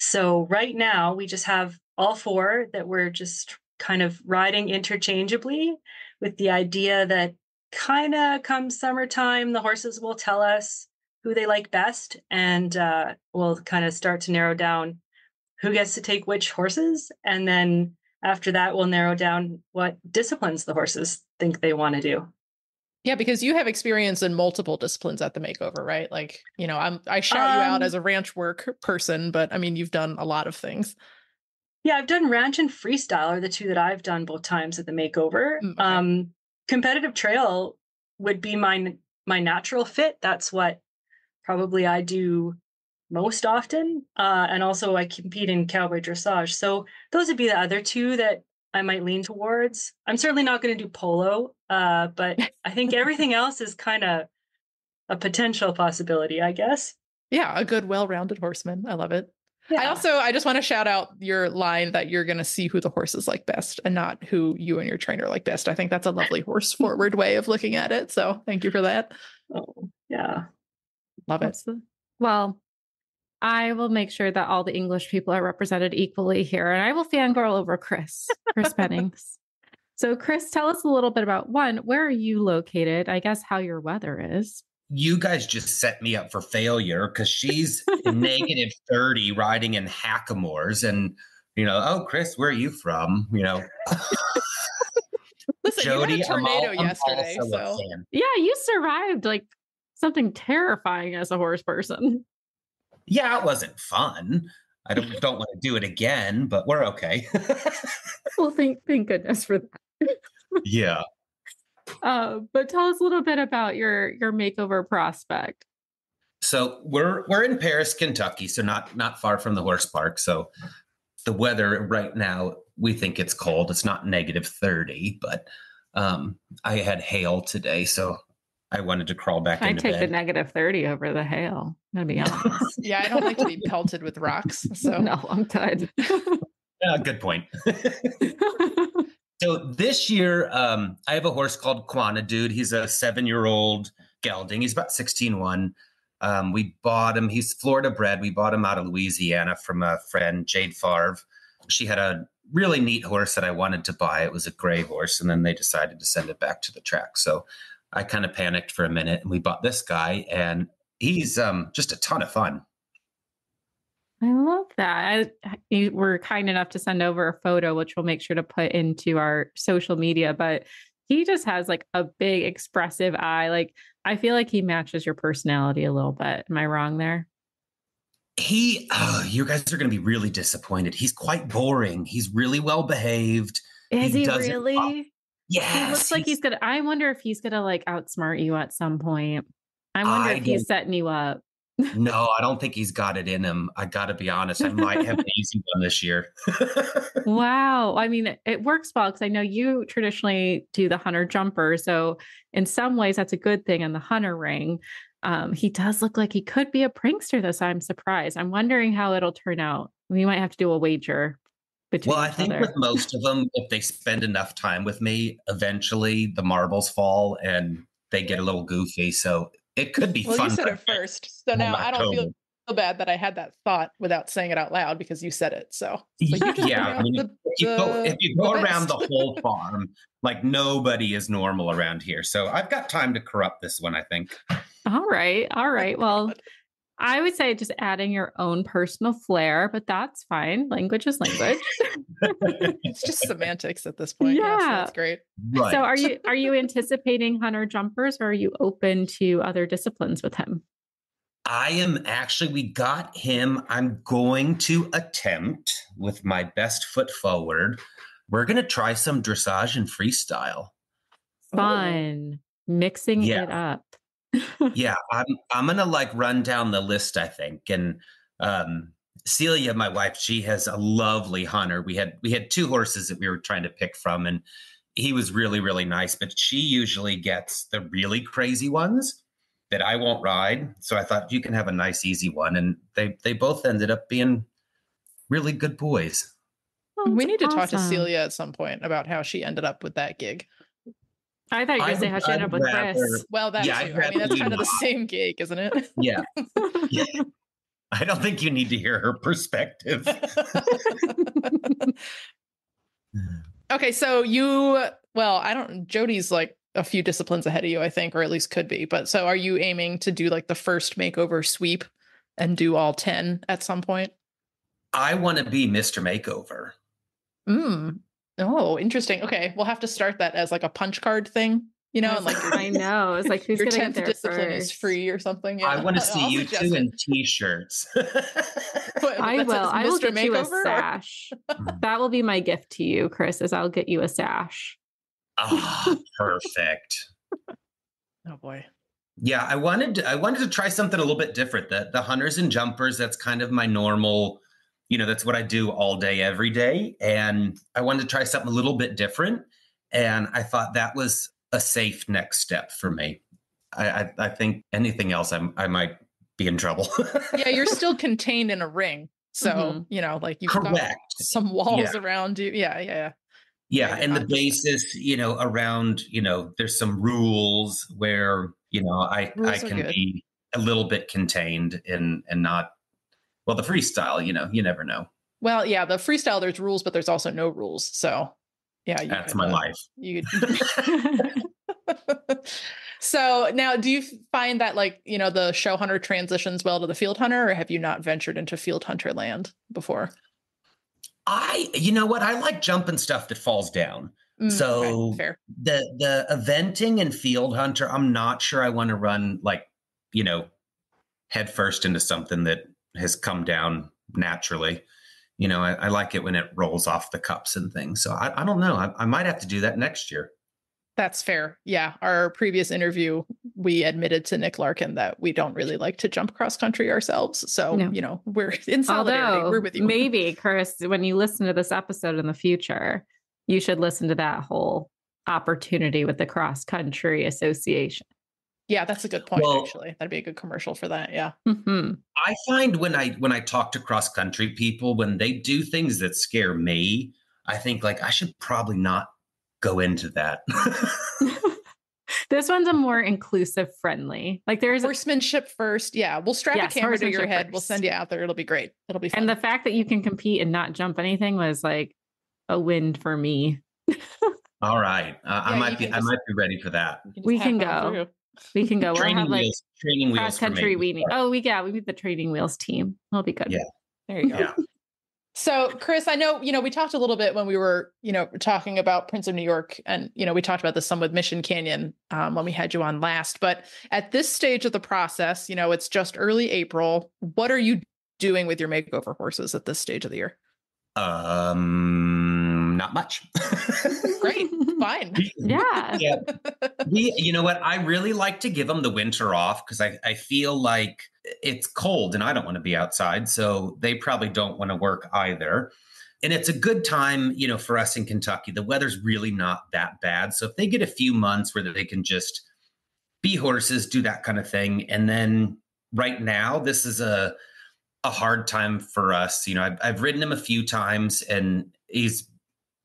So right now we just have all 4 that we're just kind of riding interchangeably, with the idea that kind of come summertime, the horses will tell us who they like best, and we'll kind of start to narrow down who gets to take which horses. And then after that, we'll narrow down what disciplines the horses think they want to do. Yeah, because you have experience in multiple disciplines at the Makeover, right? Like, you know, I shout you out as a ranch work person, but I mean, you've done a lot of things. Yeah, I've done ranch and freestyle are the 2 that I've done both times at the Makeover. Okay. Competitive trail would be my natural fit. That's what probably I do most often. And also I compete in cowboy dressage. So those would be the other 2 that I might lean towards. I'm certainly not going to do polo, but I think everything else is kind of a potential possibility, I guess. Yeah, a good, well-rounded horseman. I love it. Yeah. I just want to shout out your line that you're going to see who the horses like best and not who you and your trainer like best. I think that's a lovely horse forward way of looking at it. So thank you for that. Oh, yeah. Love it. Well, I will make sure that all the English people are represented equally here, and I will fangirl over Chris Bennings. So Chris, tell us a little bit about, one, where are you located? I guess how your weather is. You guys just set me up for failure because she's negative 30 riding in hackamores, and oh, Chris, where are you from? Listen, Jody, you had a tornado yesterday, so yeah, you survived like something terrifying as a horse person. Yeah, it wasn't fun. I don't want to do it again, but we're okay. Well, thank goodness for that. Yeah. But tell us a little bit about your Makeover prospect. So we're in Paris, Kentucky, so not far from the horse park. So the weather right now, we think it's cold. It's not negative 30, but I had hail today, so I wanted to crawl back into bed. I take the negative 30 over the hail, to be honest. Yeah, I don't like to be pelted with rocks. So no, I'm good. Good point. So this year, I have a horse called Quana Dude. He's a 7-year-old gelding. He's about 16-1. We bought him. He's Florida bred. We bought him out of Louisiana from a friend, Jade Favre. She had a really neat horse that I wanted to buy. It was a gray horse, and then they decided to send it back to the track. So I kind of panicked for a minute, and we bought this guy, and he's just a ton of fun. I love that. You were kind enough to send over a photo, which we'll make sure to put into our social media, but he just has like a big expressive eye. Like, I feel like he matches your personality a little bit. Am I wrong there? You guys are going to be really disappointed. He's quite boring. He's really well behaved. Is he really? Yes. He looks like he's going to, I wonder if he's going to like outsmart you at some point. I wonder if he's setting you up. No, I don't think he's got it in him. I got to be honest. I might have an easy one this year. Wow. I mean, it works well because I know you traditionally do the hunter jumper. So in some ways, that's a good thing in the hunter ring. He does look like he could be a prankster this. I'm surprised. I'm wondering how it'll turn out. We might have to do a wager between I think with most of them, if they spend enough time with me, eventually the marbles fall and they get a little goofy. So it could be fun. Well, you said it first. So now I don't feel bad that I had that thought without saying it out loud because you said it. So yeah, I mean, if you go around the whole farm, like nobody is normal around here. So I've got time to corrupt this one, I think. All right. Well, I would say just adding your own personal flair, but that's fine. Language is language. It's just semantics at this point. Yeah, so that's great. Right. So are you anticipating hunter jumpers, or are you open to other disciplines with him? I am actually, we got him. I'm going to attempt with my best foot forward. We're going to try some dressage and freestyle. Fun. Mixing it up. Yeah, I'm gonna like run down the list, I think. And Celia, my wife, she has a lovely hunter. We had 2 horses that we were trying to pick from, and he was really, really nice. But she usually gets the really crazy ones that I won't ride. So I thought you can have a nice, easy one, and they both ended up being really good boys. Oh, we need to talk to Celia at some point about how she ended up with that gig. I thought you were going to say how she ended up with Chris. Well, that's too. I mean, that's kind of the same gig, isn't it? Yeah. I don't think you need to hear her perspective. Okay, so Jody's like a few disciplines ahead of you, I think, or at least could be. But so are you aiming to do like the first makeover sweep and do all 10 at some point? I want to be Mr. Makeover. Oh, interesting. Okay, we'll have to start that as like a punch card thing, and like I know. It's like, who's your going to 10th get there discipline first? is free or something. Yeah. I want to see you two in t-shirts. I will get you a sash. That will be my gift to you, Chris, is I'll get you a sash. Ah, perfect. Oh boy. Yeah, I wanted to try something a little bit different. The hunters and jumpers, that's kind of my normal, that's what I do all day, every day. And I wanted to try something a little bit different. And I thought that was a safe next step for me. I think anything else, I might be in trouble. Yeah, you're still contained in a ring. So, like you've got some walls around you. Yeah. Yeah. And the basis, around, there's some rules where, I can be a little bit contained and not, well, the freestyle, you never know. Well, yeah, the freestyle, there's rules, but there's also no rules. So yeah. That's my life. So now, do you find that the show hunter transitions well to the field hunter, or have you not ventured into field hunter land before? You know what? I like jumping stuff that falls down. So fair. The eventing and field hunter, I'm not sure I want to run head first into something that has come down naturally. I like it when it rolls off the cups and things. So I don't know. I might have to do that next year. That's fair. Yeah. Our previous interview, we admitted to Nick Larkin that we don't really like to jump cross country ourselves. So, we're in solidarity. We're with you. Maybe, Chris, when you listen to this episode in the future, you should listen to that whole opportunity with the Cross Country Association. Yeah, that's a good point, actually. That'd be a good commercial for that. Yeah. Mm-hmm. I find when I talk to cross country people, when they do things that scare me, I think I should probably not go into that. This one's a more inclusive friendly. There's horsemanship first. Yeah. We'll strap a camera to your head. First. We'll send you out there. It'll be great. It'll be fun. And the fact that you can compete and not jump anything was like a win for me. All right. I might be ready for that. We can go. We can go. Training we'll have wheels. Training wheels. Cross country weenie. Oh, we need the training wheels team. It'll be good. Yeah. There you go. Yeah. So, Chris, I know, we talked a little bit when we were, talking about Prince of New York, and, we talked about this some with Mission Canyon when we had you on last. But at this stage of the process, it's just early April. What are you doing with your makeover horses at this stage of the year? Not much. Great. Fine. Yeah. You know what? I really like to give them the winter off because I feel like it's cold and I don't want to be outside. So they probably don't want to work either. And it's a good time, for us in Kentucky. The weather's really not that bad. So if they get a few months where they can just be horses, do that kind of thing. And then right now, this is a hard time for us. I've ridden him a few times and he's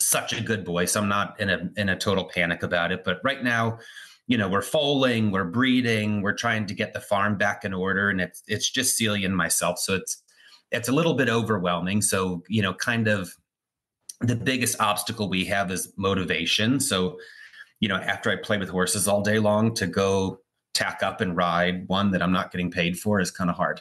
such a good boy. So I'm not in a total panic about it. But right now, we're foaling, we're breeding, we're trying to get the farm back in order. And it's just Celia and myself. So it's a little bit overwhelming. So, kind of the biggest obstacle we have is motivation. So, after I play with horses all day long, to go tack up and ride one that I'm not getting paid for is kind of hard.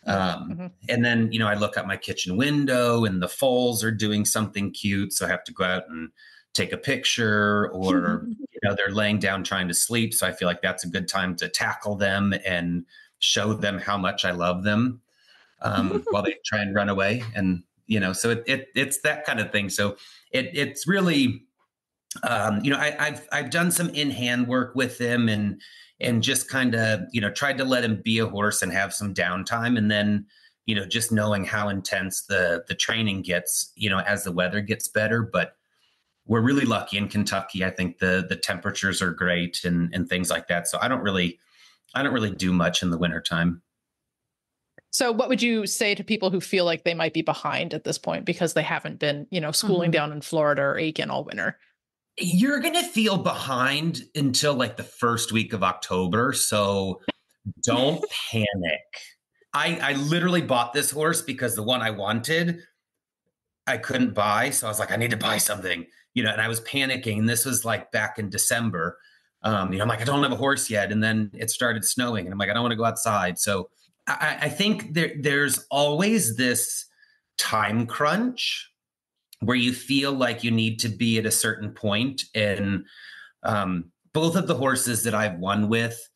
And then, I look out my kitchen window and the foals are doing something cute. So I have to go out and take a picture, or, they're laying down trying to sleep. So I feel like that's a good time to tackle them and show them how much I love them while they try and run away. And, so it's that kind of thing. So it's really, I've done some in-hand work with them and just kind of, tried to let him be a horse and have some downtime. And then, just knowing how intense the training gets, as the weather gets better. But we're really lucky in Kentucky. I think the temperatures are great and things like that. So I don't really do much in the wintertime. So what would you say to people who feel like they might be behind at this point because they haven't been, schooling down in Florida or Aiken all winter? You're going to feel behind until the first week of October. So don't panic. I literally bought this horse because the one I wanted, I couldn't buy. So I was like, I need to buy something, and I was panicking. This was like back in December. I'm like, I don't have a horse yet. And then it started snowing and I'm like, I don't want to go outside. So I think there's always this time crunch where you feel like you need to be at a certain point. And both of the horses that I've won with,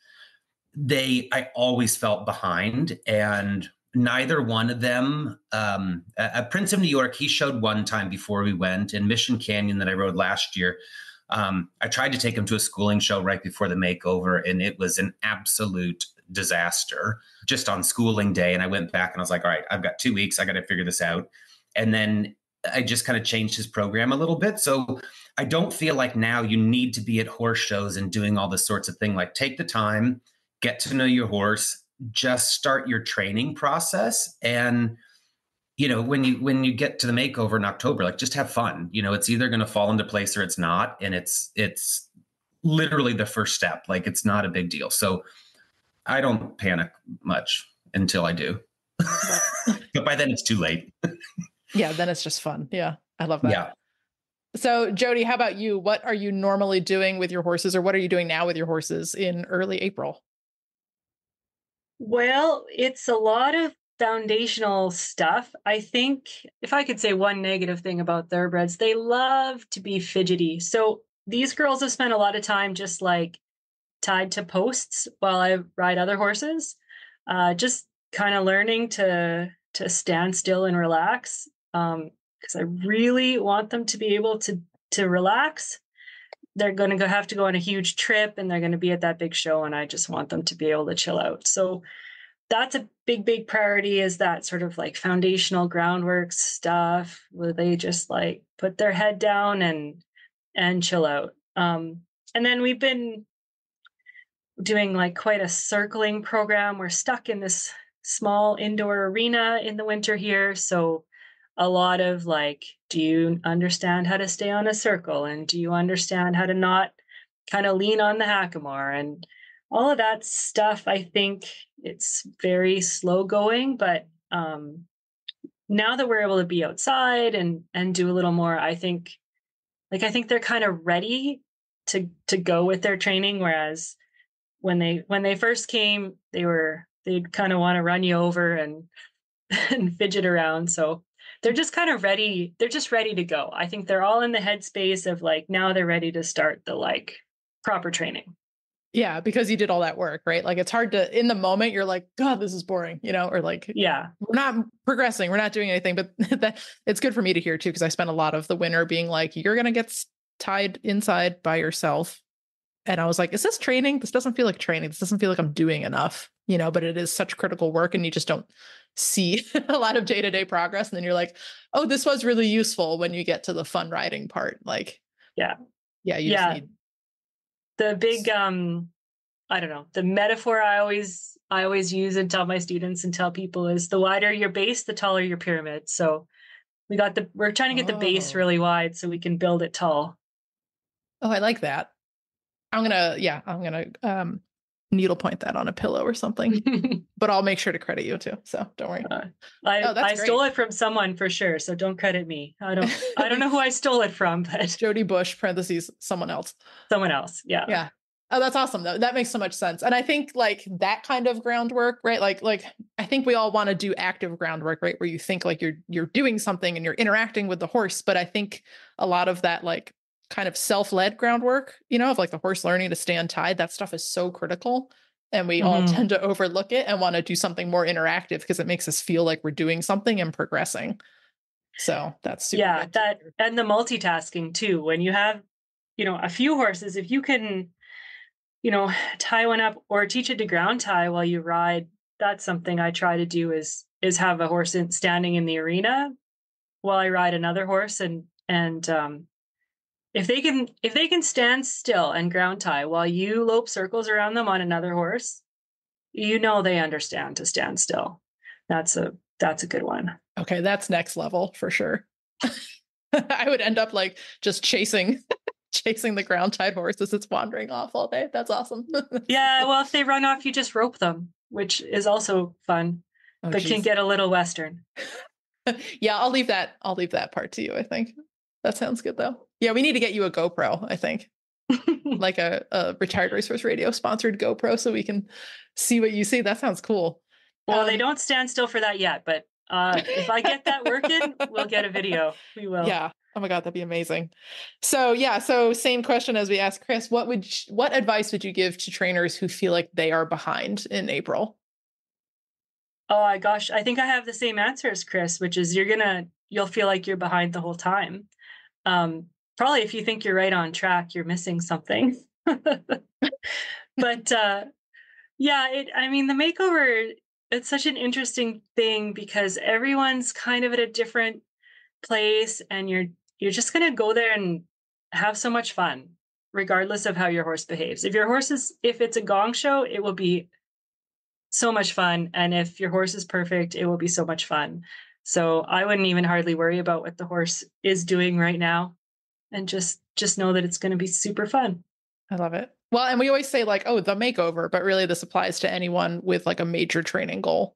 I always felt behind, and neither one of them, at Prince of New York, he showed one time before we went, in Mission Canyon that I rode last year. I tried to take him to a schooling show right before the makeover, and it was an absolute disaster just on schooling day. And I went back and I was like, all right, I've got 2 weeks. I got to figure this out. And then I just kind of changed his program a little bit. So I don't feel like now you need to be at horse shows and doing all this sorts of thing. Like, take the time, get to know your horse, just start your training process. And, when you get to the makeover in October, like, just have fun. It's either going to fall into place or it's not. And it's literally the first step. Like, it's not a big deal. So I don't panic much until I do. But by then it's too late. Yeah, then it's just fun. Yeah, I love that. Yeah. So, Jody, how about you? What are you normally doing with your horses, or what are you doing now with your horses in early April? Well, it's a lot of foundational stuff. I think if I could say one negative thing about thoroughbreds, they love to be fidgety. So these girls have spent a lot of time just like tied to posts while I ride other horses, just kind of learning to stand still and relax. Because I really want them to be able to relax. They're going to have to go on a huge trip, and they're going to be at that big show, and I just want them to be able to chill out. So that's a big priority, is that sort of like foundational groundwork stuff where they just like put their head down and chill out. And then we've been doing like quite a circling program. We're stuck in this small indoor arena in the winter here. So a lot of like, do you understand how to stay on a circle? And do you understand how to not kind of lean on the hackamore? And all of that stuff, I think it's very slow going. But now that we're able to be outside and do a little more, I think they're kind of ready to go with their training. Whereas when they first came, they'd kind of want to run you over and fidget around. So they're just kind of ready. They're just ready to go. I think they're all in the headspace of like, now they're ready to start the like proper training. Yeah, because you did all that work, right? Like, it's hard to, in the moment, you're like, God, this is boring, or like, yeah, we're not progressing, we're not doing anything. But it's good for me to hear too, because I spent a lot of the winter being like, you're going to get tied inside by yourself. And I was like, is this training? This doesn't feel like training. This doesn't feel like I'm doing enough, but it is such critical work, and you just don't see a lot of day-to-day progress. And then you're like, oh, this was really useful when you get to the fun riding part. Like, yeah. You just need the big, I don't know, the metaphor I always use and tell my students and tell people is, the wider your base, the taller your pyramid. So we're trying to get the base really wide so we can build it tall. Oh, I like that. I'm gonna needlepoint that on a pillow or something, but I'll make sure to credit you too. So don't worry. I stole it from someone for sure. So don't credit me. I don't know who I stole it from, but Jody Busch, parentheses, someone else. Yeah. Yeah. Oh, that's awesome though. That makes so much sense. And I think like that kind of groundwork, right? Like I think we all want to do active groundwork, right? Where you think like you're doing something and you're interacting with the horse. But I think a lot of that like kind of self-led groundwork, of like the horse learning to stand tied, that stuff is so critical. And we all tend to overlook it and want to do something more interactive because it makes us feel like we're doing something and progressing. So that's super good. That, and the multitasking too. When you have, a few horses, if you can, tie one up or teach it to ground tie while you ride, that's something I try to do is have a horse standing in the arena while I ride another horse. And if they can stand still and ground tie while you lope circles around them on another horse, they understand to stand still. That's a good one. Okay, that's next level for sure. I would end up like just chasing the ground tied horse as it's wandering off all day. That's awesome. Yeah, well, if they run off, you just rope them, which is also fun. but can get a little Western. Yeah, I'll leave that part to you, I think. That sounds good though. Yeah, we need to get you a GoPro, I think. Like a Retired Racehorse Radio sponsored GoPro so we can see what you see. That sounds cool. Well, they don't stand still for that yet, but if I get that working, we'll get a video. We will. Yeah. Oh my God, that'd be amazing. So same question as we asked Chris. What advice would you give to trainers who feel like they are behind in April? Oh my gosh, I think I have the same answer as Chris, which is you'll feel like you're behind the whole time. Probably if you think you're right on track, you're missing something. But the makeover, it's such an interesting thing because everyone's kind of at a different place, and you're just going to go there and have so much fun, regardless of how your horse behaves. If it's a gong show, it will be so much fun. And if your horse is perfect, it will be so much fun. So I wouldn't even hardly worry about what the horse is doing right now, and just know that it's going to be super fun. I love it. Well, and we always say like, oh, the makeover, but really this applies to anyone with like a major training goal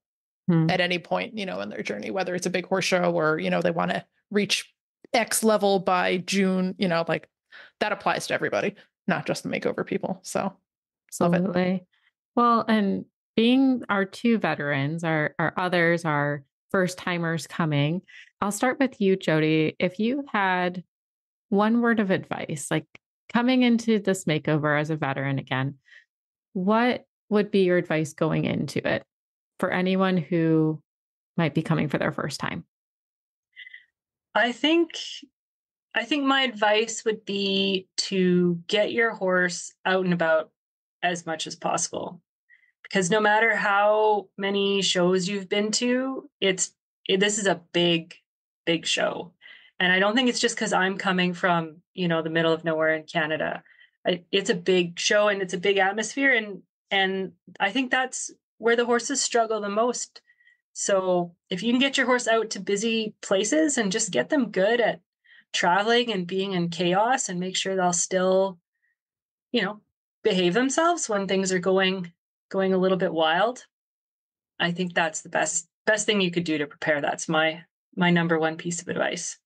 at any point, in their journey, whether it's a big horse show or, they want to reach X level by June, like that applies to everybody, not just the makeover people. So absolutely. Well, and being our two veterans, our others, our first timers coming, I'll start with you, Jody. If you had one word of advice, like coming into this makeover as a veteran again, what would be your advice going into it for anyone who might be coming for their first time? I think my advice would be to get your horse out and about as much as possible, because no matter how many shows you've been to, this is a big, big show. And I don't think it's just because I'm coming from, the middle of nowhere in Canada. It's a big show and it's a big atmosphere. And I think that's where the horses struggle the most. So if you can get your horse out to busy places and just get them good at traveling and being in chaos, and make sure they'll still, behave themselves when things are going a little bit wild, I think that's the best thing you could do to prepare. That's my number one piece of advice.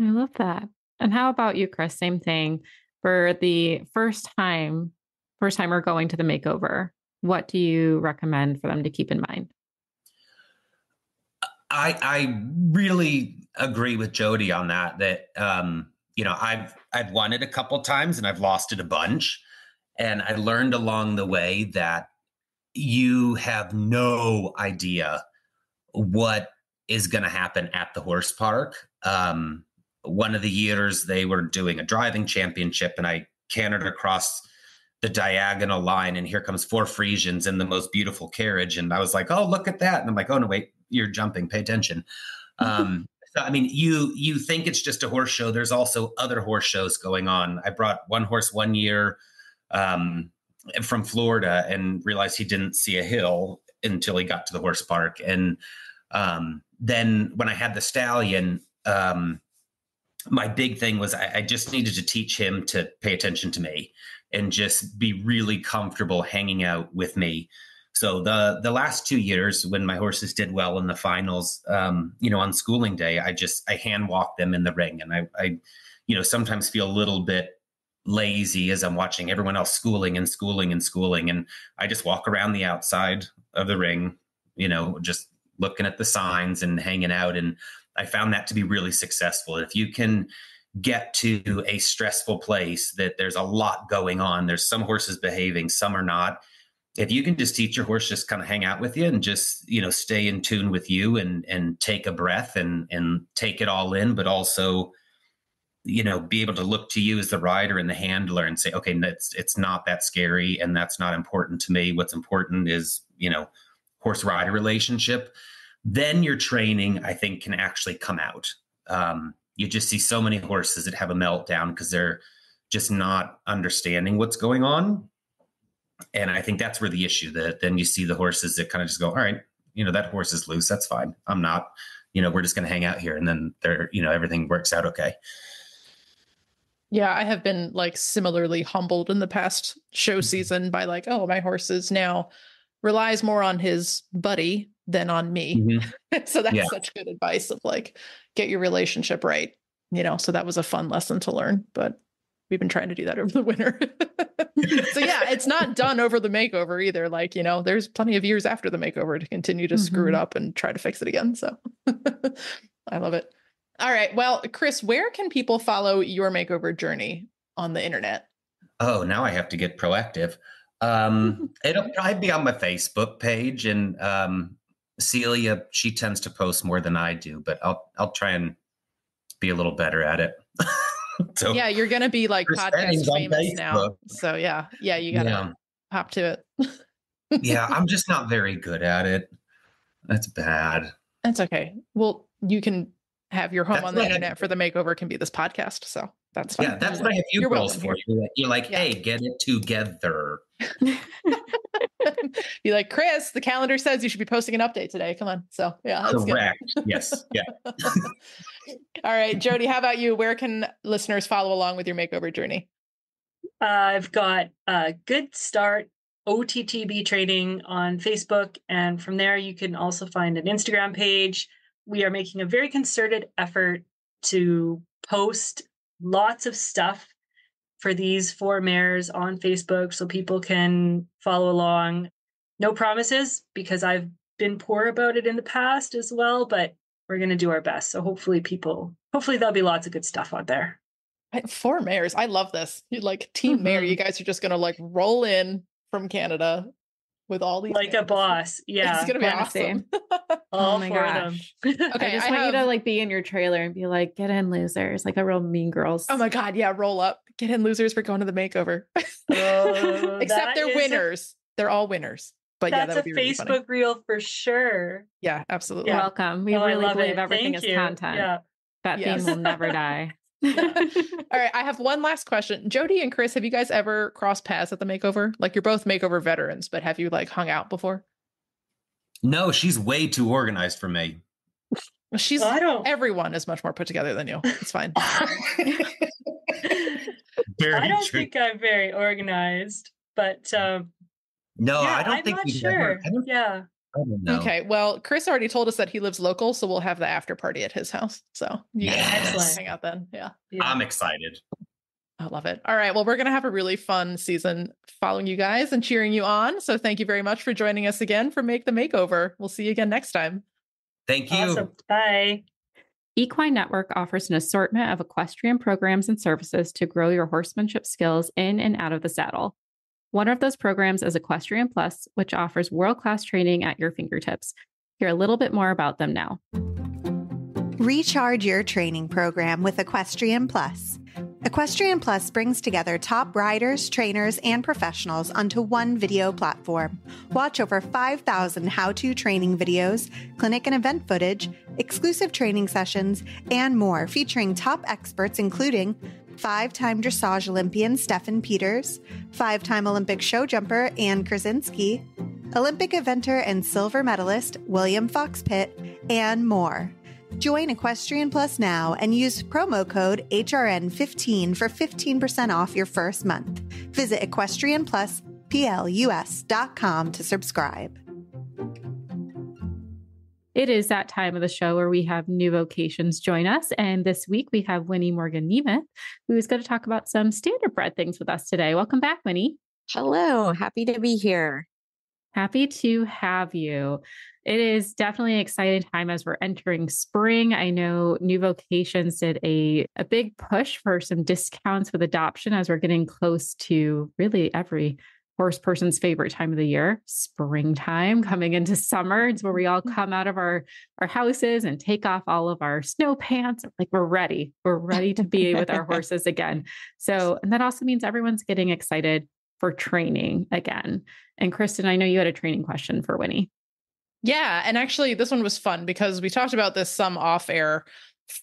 I love that. And how about you, Chris? Same thing for the first timer going to the makeover. What do you recommend for them to keep in mind? I really agree with Jody on that I've won it a couple times and I've lost it a bunch. And I learned along the way that you have no idea what is going to happen at the horse park. One of the years they were doing a driving championship and I cantered across the diagonal line and here comes 4 Friesians in the most beautiful carriage. And I was like, oh, look at that. And I'm like, oh no, wait, you're jumping, pay attention. You think it's just a horse show. There's also other horse shows going on. I brought one horse one year from Florida and realized he didn't see a hill until he got to the horse park. And then when I had the stallion, my big thing was I just needed to teach him to pay attention to me and just be really comfortable hanging out with me. So the last 2 years when my horses did well in the finals, on schooling day, I hand walk them in the ring. And I sometimes feel a little bit lazy as I'm watching everyone else schooling. And I just walk around the outside of the ring, just looking at the signs and hanging out. And I found that to be really successful. If you can get to a stressful place that there's a lot going on, there's some horses behaving, some are not. If you can just teach your horse, just kind of hang out with you and just, stay in tune with you and take a breath and take it all in, but also, be able to look to you as the rider and the handler and say, okay, it's not that scary and that's not important to me. What's important is, horse rider relationship. Then your training, I think, can actually come out. You just see so many horses that have a meltdown because they're just not understanding what's going on. And I think that's where the issue that then you see the horses that kind of just go, all right, that horse is loose. That's fine. I'm not, we're just going to hang out here. And then everything works out okay. Yeah, I have been like similarly humbled in the past show season by like, oh, my horse is now relies more on his buddy than on me. Mm-hmm. So that's such good advice of like, get your relationship right, so that was a fun lesson to learn, but we've been trying to do that over the winter. So yeah, it's not done over the makeover either. Like, there's plenty of years after the makeover to continue to screw it up and try to fix it again. So I love it. All right. Well, Chris, where can people follow your makeover journey on the internet? Oh, now I have to get proactive. It'll probably be on my Facebook page, and Celia, she tends to post more than I do, but I'll try and be a little better at it. So yeah, you're gonna be like podcast famous now. So yeah, you gotta hop to it. Yeah, I'm just not very good at it. That's bad. That's okay. Well, you can have your home on the internet for the makeover can be this podcast. So that's fine. Yeah, that's what I have you girls for. You're like, hey, get it together. Be like, Chris, the calendar says you should be posting an update today. Come on. So yeah, that's correct. Yes. Yeah. All right, Jody, how about you? Where can listeners follow along with your makeover journey? I've got a Good Start OTTB training on Facebook. And from there, you can also find an Instagram page. We are making a very concerted effort to post lots of stuff for these 4 mares on Facebook so people can follow along. No promises, because I've been poor about it in the past as well, but we're going to do our best. So hopefully there'll be lots of good stuff out there. 4 mares. I love this. You like team mare. You guys are just going to like roll in from Canada with all these like mares. A boss. Yeah. It's going to be awesome. All 4 of them. Okay. I just want you to like be in your trailer and be like, get in, losers, like a real Mean Girls. Oh my God. Yeah. Roll up. Get in, losers. We're going to the makeover. Except they're winners. They're all winners. But that's that would be a really Facebook funny. Reel for sure. Yeah, absolutely. You're welcome. We really believe everything Thank is you. content. Yeah. That theme will never die. All right. I have one last question. Jody and Chris, have you guys ever crossed paths at the makeover? Like, you're both makeover veterans, but have you like hung out before? No, she's way too organized for me. Everyone is much more put together than you. It's fine. I don't think I'm very organized, but no, yeah, I don't think I'm not sure. Yeah. I don't know. Okay. Well, Chris already told us that he lives local, so we'll have the after party at his house. So you guys hang out then. Yeah. I'm excited. I love it. All right. Well, we're going to have a really fun season following you guys and cheering you on. So thank you very much for joining us again for Make the Makeover. We'll see you again next time. Thank you. Awesome. Bye. Equine Network offers an assortment of equestrian programs and services to grow your horsemanship skills in and out of the saddle. One of those programs is Equestrian Plus, which offers world-class training at your fingertips. Hear a little bit more about them now. Recharge your training program with Equestrian Plus. Equestrian Plus brings together top riders, trainers, and professionals onto one video platform. Watch over 5,000 how-to training videos, clinic and event footage, exclusive training sessions, and more, featuring top experts including 5-time dressage Olympian Stefan Peters, 5-time Olympic show jumper Ann Krasinski, Olympic eventer and silver medalist William Fox Pitt, and more. Join Equestrian Plus now and use promo code HRN15 for 15% off your first month. Visit equestrianplusplus.com to subscribe. It is that time of the show where we have new Vocations join us. And this week we have Winnie Morgan Nemeth, who is going to talk about some standardbred things with us today. Welcome back, Winnie. Hello. Happy to be here. Happy to have you. It is definitely an exciting time as we're entering spring. I know New Vocations did a big push for some discounts with adoption as we're getting close to really every horse person's favorite time of the year, springtime, coming into summer. It's where we all come out of our houses and take off all of our snow pants. Like we're ready to be with our horses again. So, and that also means everyone's getting excited for training again. And Kristen, I know you had a training question for Winnie. Yeah. And actually this one was fun because we talked about this some off air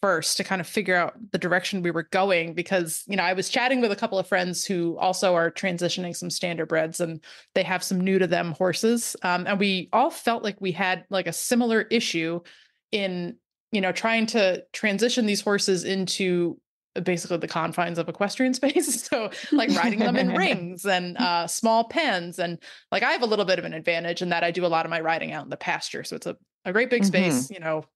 first to kind of figure out the direction we were going, because, I was chatting with a couple of friends who also are transitioning some standardbreds and they have some new to them horses. And we all felt like we had like a similar issue in, trying to transition these horses into basically the confines of equestrian space. So like riding them in rings and small pens. And like, I have a little bit of an advantage in that I do a lot of my riding out in the pasture. So it's a great big space,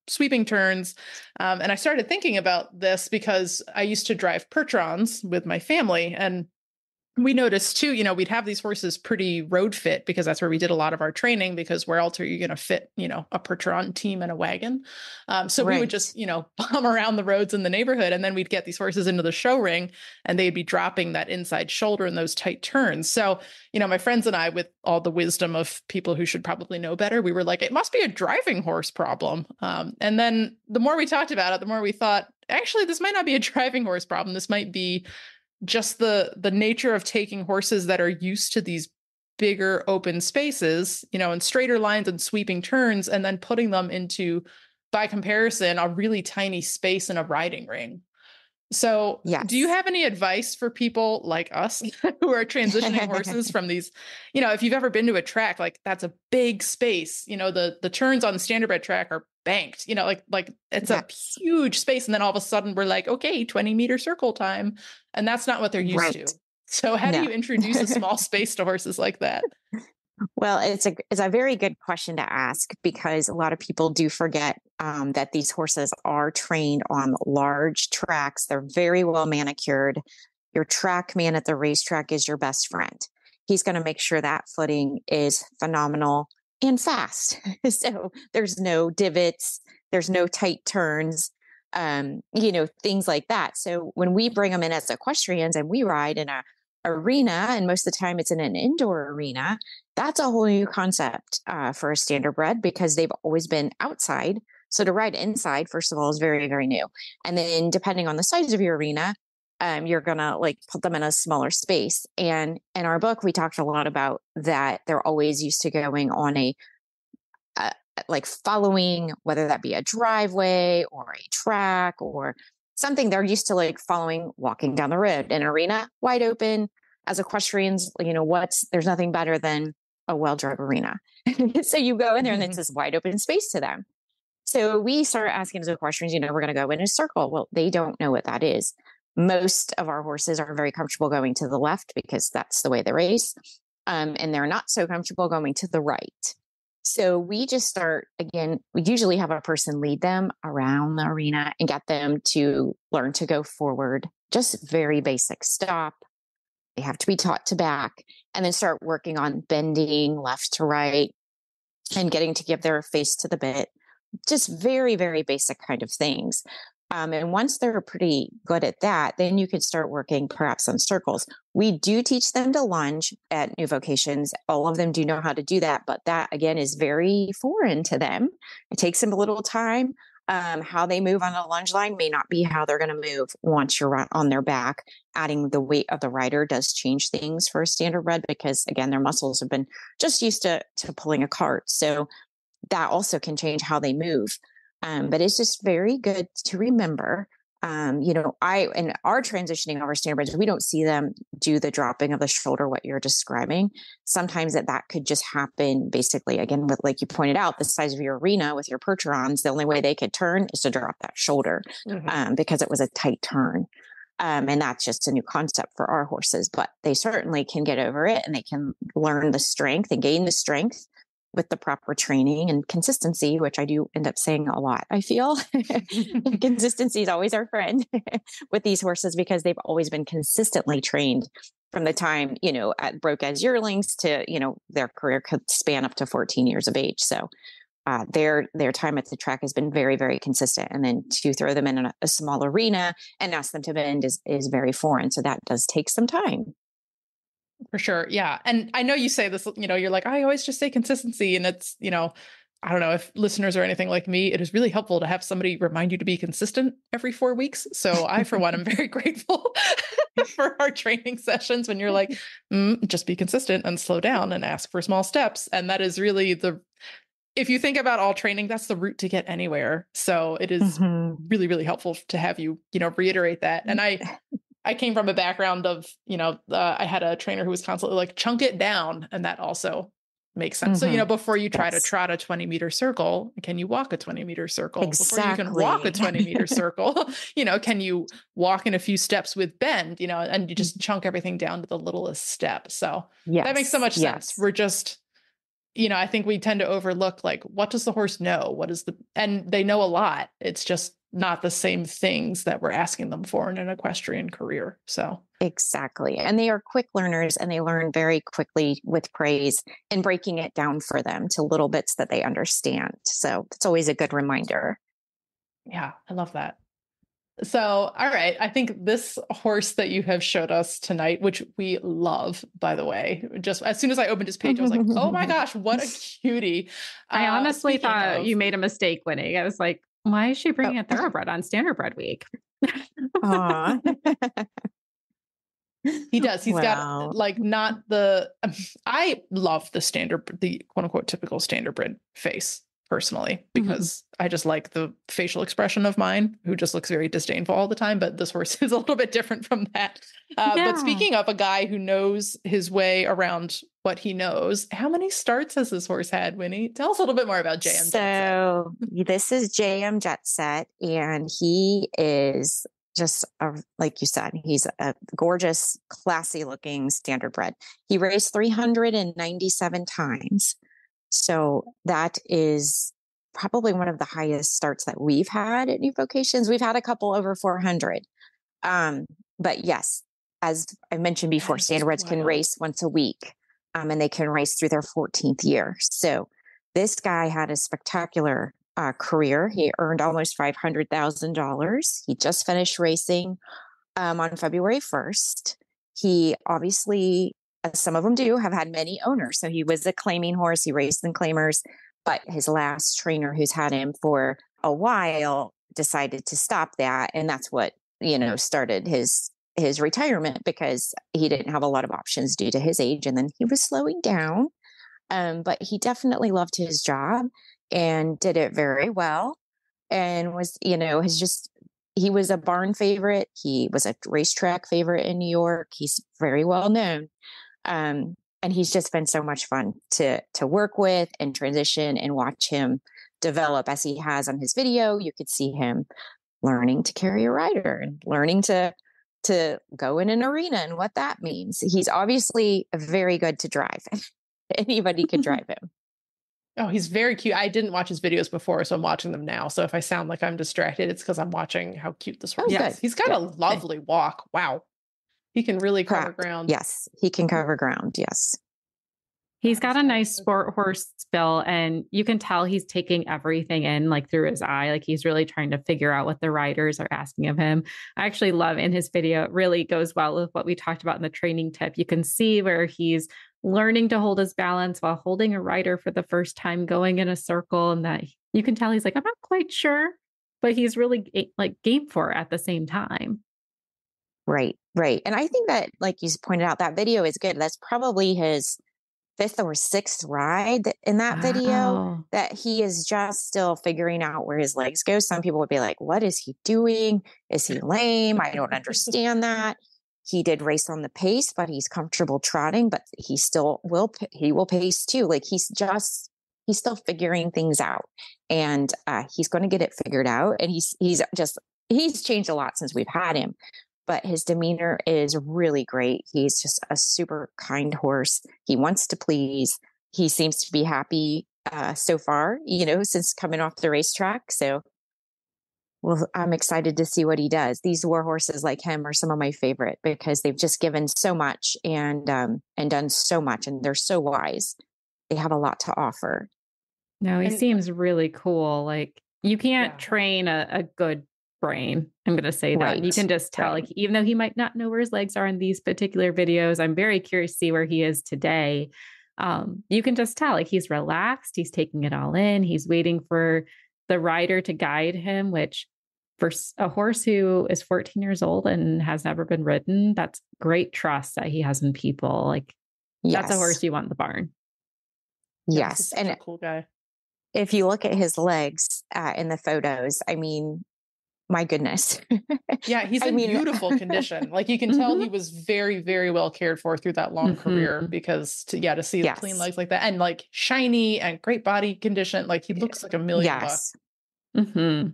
sweeping turns. And I started thinking about this because I used to drive Percherons with my family, and we noticed too, we'd have these horses pretty road fit because that's where we did a lot of our training, because where else are you going to fit, a Percheron team in a wagon? So we would just, bomb around the roads in the neighborhood, and then we'd get these horses into the show ring and they'd be dropping that inside shoulder in those tight turns. So, my friends and I, with all the wisdom of people who should probably know better, we were like, it must be a driving horse problem. And then the more we talked about it, the more we thought, actually, this might not be a driving horse problem. This might be just the nature of taking horses that are used to these bigger open spaces, and straighter lines and sweeping turns, and then putting them into, by comparison, a really tiny space in a riding ring. So do you have any advice for people like us who are transitioning horses from these, if you've ever been to a track, like that's a big space, the turns on the standardbred track are banked, like it's a huge space. And then all of a sudden we're like, okay, 20-meter circle time. And that's not what they're used to. So how do you introduce a small space to horses like that? Well, it's a very good question to ask, because a lot of people do forget that these horses are trained on large tracks. They're very well manicured. Your track man at the racetrack is your best friend. He's going to make sure that footing is phenomenal and fast. So there's no divots, there's no tight turns, things like that. So when we bring them in as equestrians and we ride in a arena, and most of the time it's in an indoor arena, that's a whole new concept for a standardbred, because they've always been outside. So to ride inside, first of all, is very, very new. And then depending on the size of your arena, you're going to put them in a smaller space. And in our book, we talked a lot about that. They're always used to going on a following, whether that be a driveway or a track or something. They're used to following, walking down the road. In an arena, wide open. As equestrians, there's nothing better than a well-drove arena. So you go in there and it's this wide open space to them. So we started asking as equestrians, we're going to go in a circle. Well, they don't know what that is. Most of our horses are very comfortable going to the left because that's the way they race. And they're not so comfortable going to the right. So we just start, again, we usually have a person lead them around the arena and get them to learn to go forward. Just very basic stop. They have to be taught to back, and then start working on bending left to right and getting to give their face to the bit. Just very, very basic kind of things. And once they're pretty good at that, then you can start working perhaps on circles. We do teach them to lunge at New Vocations. All of them do know how to do that, but that again is very foreign to them. It takes them a little time. How they move on a lunge line may not be how they're going to move once you're on their back. Adding the weight of the rider does change things for a standardbred, because again, their muscles have been just used to pulling a cart. So that also can change how they move. But it's just very good to remember, in our transitioning over standardbreds, we don't see them do the dropping of the shoulder, what you're describing. Sometimes that could just happen basically, again, with, like you pointed out, the size of your arena with your Percherons, the only way they could turn is to drop that shoulder because it was a tight turn. And that's just a new concept for our horses, but they certainly can get over it, and they can learn the strength and gain the strength with the proper training and consistency, which I do end up saying a lot. I feel consistency is always our friend with these horses, because they've always been consistently trained from the time, broke as yearlings to, their career could span up to 14 years of age. So their time at the track has been very, very consistent. And then to throw them in a small arena and ask them to bend is very foreign. So that does take some time. For sure. Yeah. And I know you say this, you're like, I always just say consistency. And it's, I don't know if listeners are anything like me, it is really helpful to have somebody remind you to be consistent every 4 weeks. So I, for one, am very grateful for our training sessions when you're like, just be consistent and slow down and ask for small steps. And that is really if you think about all training, that's the route to get anywhere. So it is really, really helpful to have you, reiterate that. And I came from a background of, I had a trainer who was constantly like, chunk it down. And that also makes sense. So, before you try to trot a 20-meter circle, can you walk a 20-meter circle? Exactly. Before you can walk a 20-meter circle, can you walk in a few steps with bend, and you just chunk everything down to the littlest step. So that makes so much sense. We're just, I think we tend to overlook, like, what does the horse know? And they know a lot. It's just not the same things that we're asking them for in an equestrian career. So exactly. And they are quick learners, and they learn very quickly with praise and breaking it down for them to little bits that they understand. So it's always a good reminder. Yeah, I love that. So, all right. I think this horse that you have showed us tonight, which we love, by the way, just as soon as I opened his page, I was like, oh my gosh, what a cutie. I honestly thought you made a mistake, Winnie. I was like, why is she bringing a thoroughbred on standardbred week? He does. He's got like not the, I love the quote unquote typical standardbred face personally, because I just like the facial expression of mine, who just looks very disdainful all the time. But this horse is a little bit different from that. But speaking of a guy who knows his way around what he knows, how many starts has this horse had, Winnie? Tell us a little bit more about JM. So this is JM Jet Set, and he is just like you said, he's a gorgeous, classy looking standardbred. He raced 397 times. So that is probably one of the highest starts that we've had at New Vocations. We've had a couple over 400. But yes, as I mentioned before, standardbreds can race once a week, and they can race through their 14th year. So this guy had a spectacular career. He earned almost $500,000. He just finished racing on February 1st. He obviously, as some of them do, have had many owners. So he was a claiming horse. He raced in claimers, but his last trainer, who's had him for a while, decided to stop that. And that's what, started his retirement, because he didn't have a lot of options due to his age. And then he was slowing down. But he definitely loved his job and did it very well, and was, he was a barn favorite. He was a racetrack favorite in New York. He's very well known. And he's just been so much fun to work with and transition and watch him develop as he has on his video. You could see him learning to carry a rider and learning to go in an arena and what that means. He's obviously very good to drive. Anybody can drive him. Oh, he's very cute. I didn't watch his videos before, so I'm watching them now. So if I sound like I'm distracted, it's because I'm watching how cute this horse is. He's got a lovely walk. Wow. He can really cover ground. Yes, he can cover ground. Yes. He's got a nice sport horse bill, and you can tell he's taking everything in, like, through his eye. Like, he's really trying to figure out what the riders are asking of him. I actually love in his video, it really goes well with what we talked about in the training tip. You can see where he's learning to hold his balance while holding a rider for the first time, going in a circle, and that you can tell he's like, I'm not quite sure, but he's really like game for it at the same time. Right. And I think that, like you pointed out, that video is good. That's probably his 5th or 6th ride in that video, that he is just still figuring out where his legs go. Some people would be like, what is he doing? Is he lame? I don't understand that. He did race on the pace, but he's comfortable trotting, but he still will pace too. Like, he's still figuring things out, and he's going to get it figured out. And he's changed a lot since we've had him, but his demeanor is really great. He's just a super kind horse. He wants to please. He seems to be happy so far, since coming off the racetrack. So, well, I'm excited to see what he does. These war horses like him are some of my favorite, because they've just given so much and done so much, and they're so wise. They have a lot to offer. No, he seems really cool. Like, you can't train a good brain. I'm going to say that. Right. You can just tell, like, even though he might not know where his legs are in these particular videos, I'm very curious to see where he is today. You can just tell, like, he's relaxed. He's taking it all in. He's waiting for the rider to guide him, which for a horse who is 14 years old and has never been ridden, that's great trust that he has in people. Like, that's a horse you want in the barn. Yes. And a cool guy. If you look at his legs in the photos, I mean, my goodness. Yeah, he's in beautiful condition. Like you can tell he was very, very well cared for through that long career, because to see his clean legs like that and like shiny and great body condition, like he looks like $1,000,000.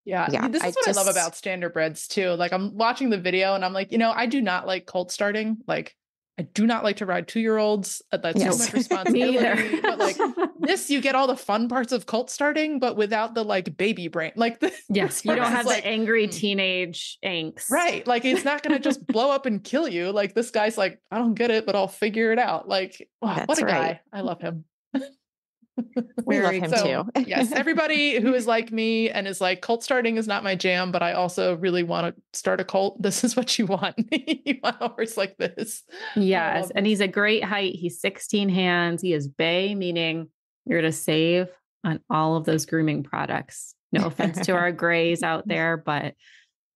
Yeah. This is what I love about standardbreds too. Like I'm watching the video and I'm like, I do not like colt starting. Like I do not like to ride 2-year-olds. That's so much responsibility. But like this, you get all the fun parts of colt starting, but without the like baby brain. Like you don't have the angry teenage angst. Right. Like it's not going to just blow up and kill you. Like this guy's like, I don't get it, but I'll figure it out. Like, what a guy. I love him. We love him too. Yes. Everybody who is like me and is like, colt starting is not my jam, but I also really want to start a colt. This is what you want. You want a horse like this. Yes. And he's a great height. He's 16 hands. He is bay, meaning you're going to save on all of those grooming products. No offense to our grays out there, but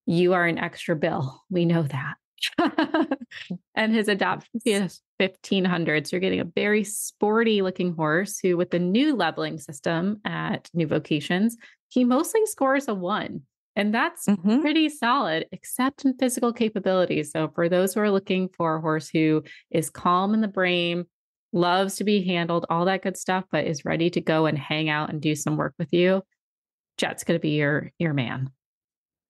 you are an extra bill. We know that. And his adoption fee is $1,500. So you're getting a very sporty looking horse who, with the new leveling system at New Vocations, he mostly scores a 1. And that's pretty solid, except in physical capabilities. So for those who are looking for a horse who is calm in the brain, loves to be handled, all that good stuff, but is ready to go and hang out and do some work with you, Jet's going to be your man.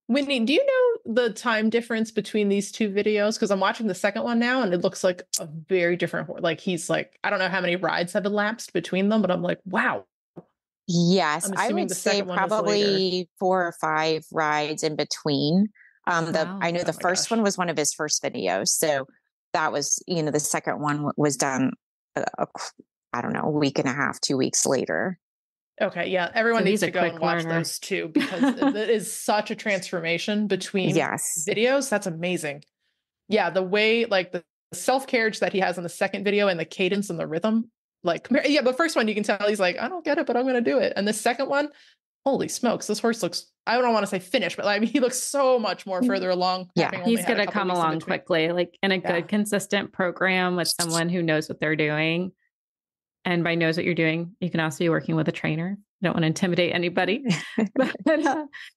Whitney, do you know the time difference between these two videos? Because I'm watching the second one now and it looks like a very different horse. Like he's like, I don't know how many rides have elapsed between them, but I'm like, wow. Yes, I would say probably 4 or 5 rides in between. I know the first one was one of his first videos. So that was, the second one was done, I don't know, a week and a half, 2 weeks later. Okay. Yeah. Everyone needs to go and watch those too, because it is such a transformation between videos. That's amazing. Yeah. The way, like the self-carriage that he has in the second video and the cadence and the rhythm, like, the first one, you can tell he's like, I don't get it, but I'm going to do it. And the second one, holy smokes, this horse looks, I don't want to say finished, but I mean, he looks so much more further along. Yeah. He's going to come along quickly, like in a good, consistent program with someone who knows what they're doing. And by knows what you're doing, you can also be working with a trainer. I don't want to intimidate anybody, but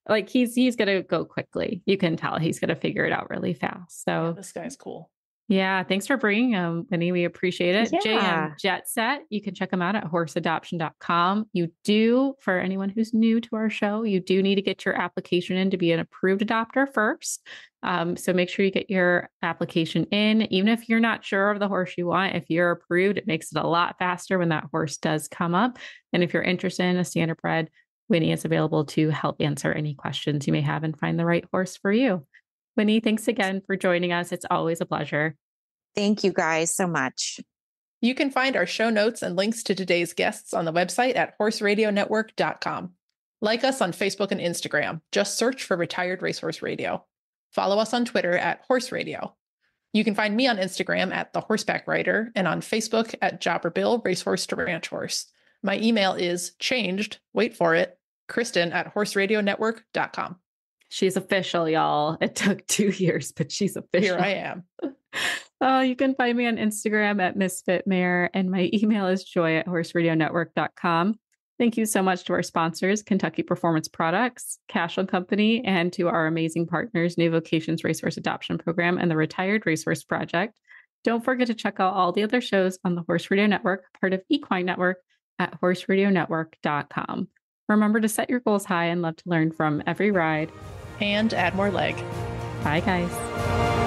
like he's going to go quickly. You can tell he's going to figure it out really fast. So this guy's cool. Yeah. Thanks for bringing him, Winnie. We appreciate it. JM Jet Set. You can check them out at horseadoption.com. You do, for anyone who's new to our show, you do need to get your application in to be an approved adopter first. So make sure you get your application in, even if you're not sure of the horse you want. If you're approved, it makes it a lot faster when that horse does come up. And if you're interested in a standardbred, Winnie is available to help answer any questions you may have and find the right horse for you. Winnie, thanks again for joining us. It's always a pleasure. Thank you guys so much. You can find our show notes and links to today's guests on the website at horseradionetwork.com. Like us on Facebook and Instagram. Just search for Retired Racehorse Radio. Follow us on Twitter at Horse Radio. You can find me on Instagram at The Horseback Writer and on Facebook at Jobber Bill Racehorse to Ranch Horse. My email is changed, wait for it, Kristen at horseradionetwork.com. She's official, y'all. It took 2 years, but she's official. Here I am. You can find me on Instagram at Misfit Mare, and my email is joy@horseradionetwork.com. Thank you so much to our sponsors, Kentucky Performance Products, Cashel Company, and to our amazing partners, New Vocations Racehorse Adoption Program and the Retired Racehorse Project. Don't forget to check out all the other shows on the Horse Radio Network, part of Equine Network, at horseradionetwork.com. Remember to set your goals high and love to learn from every ride. And add more leg. Bye, guys.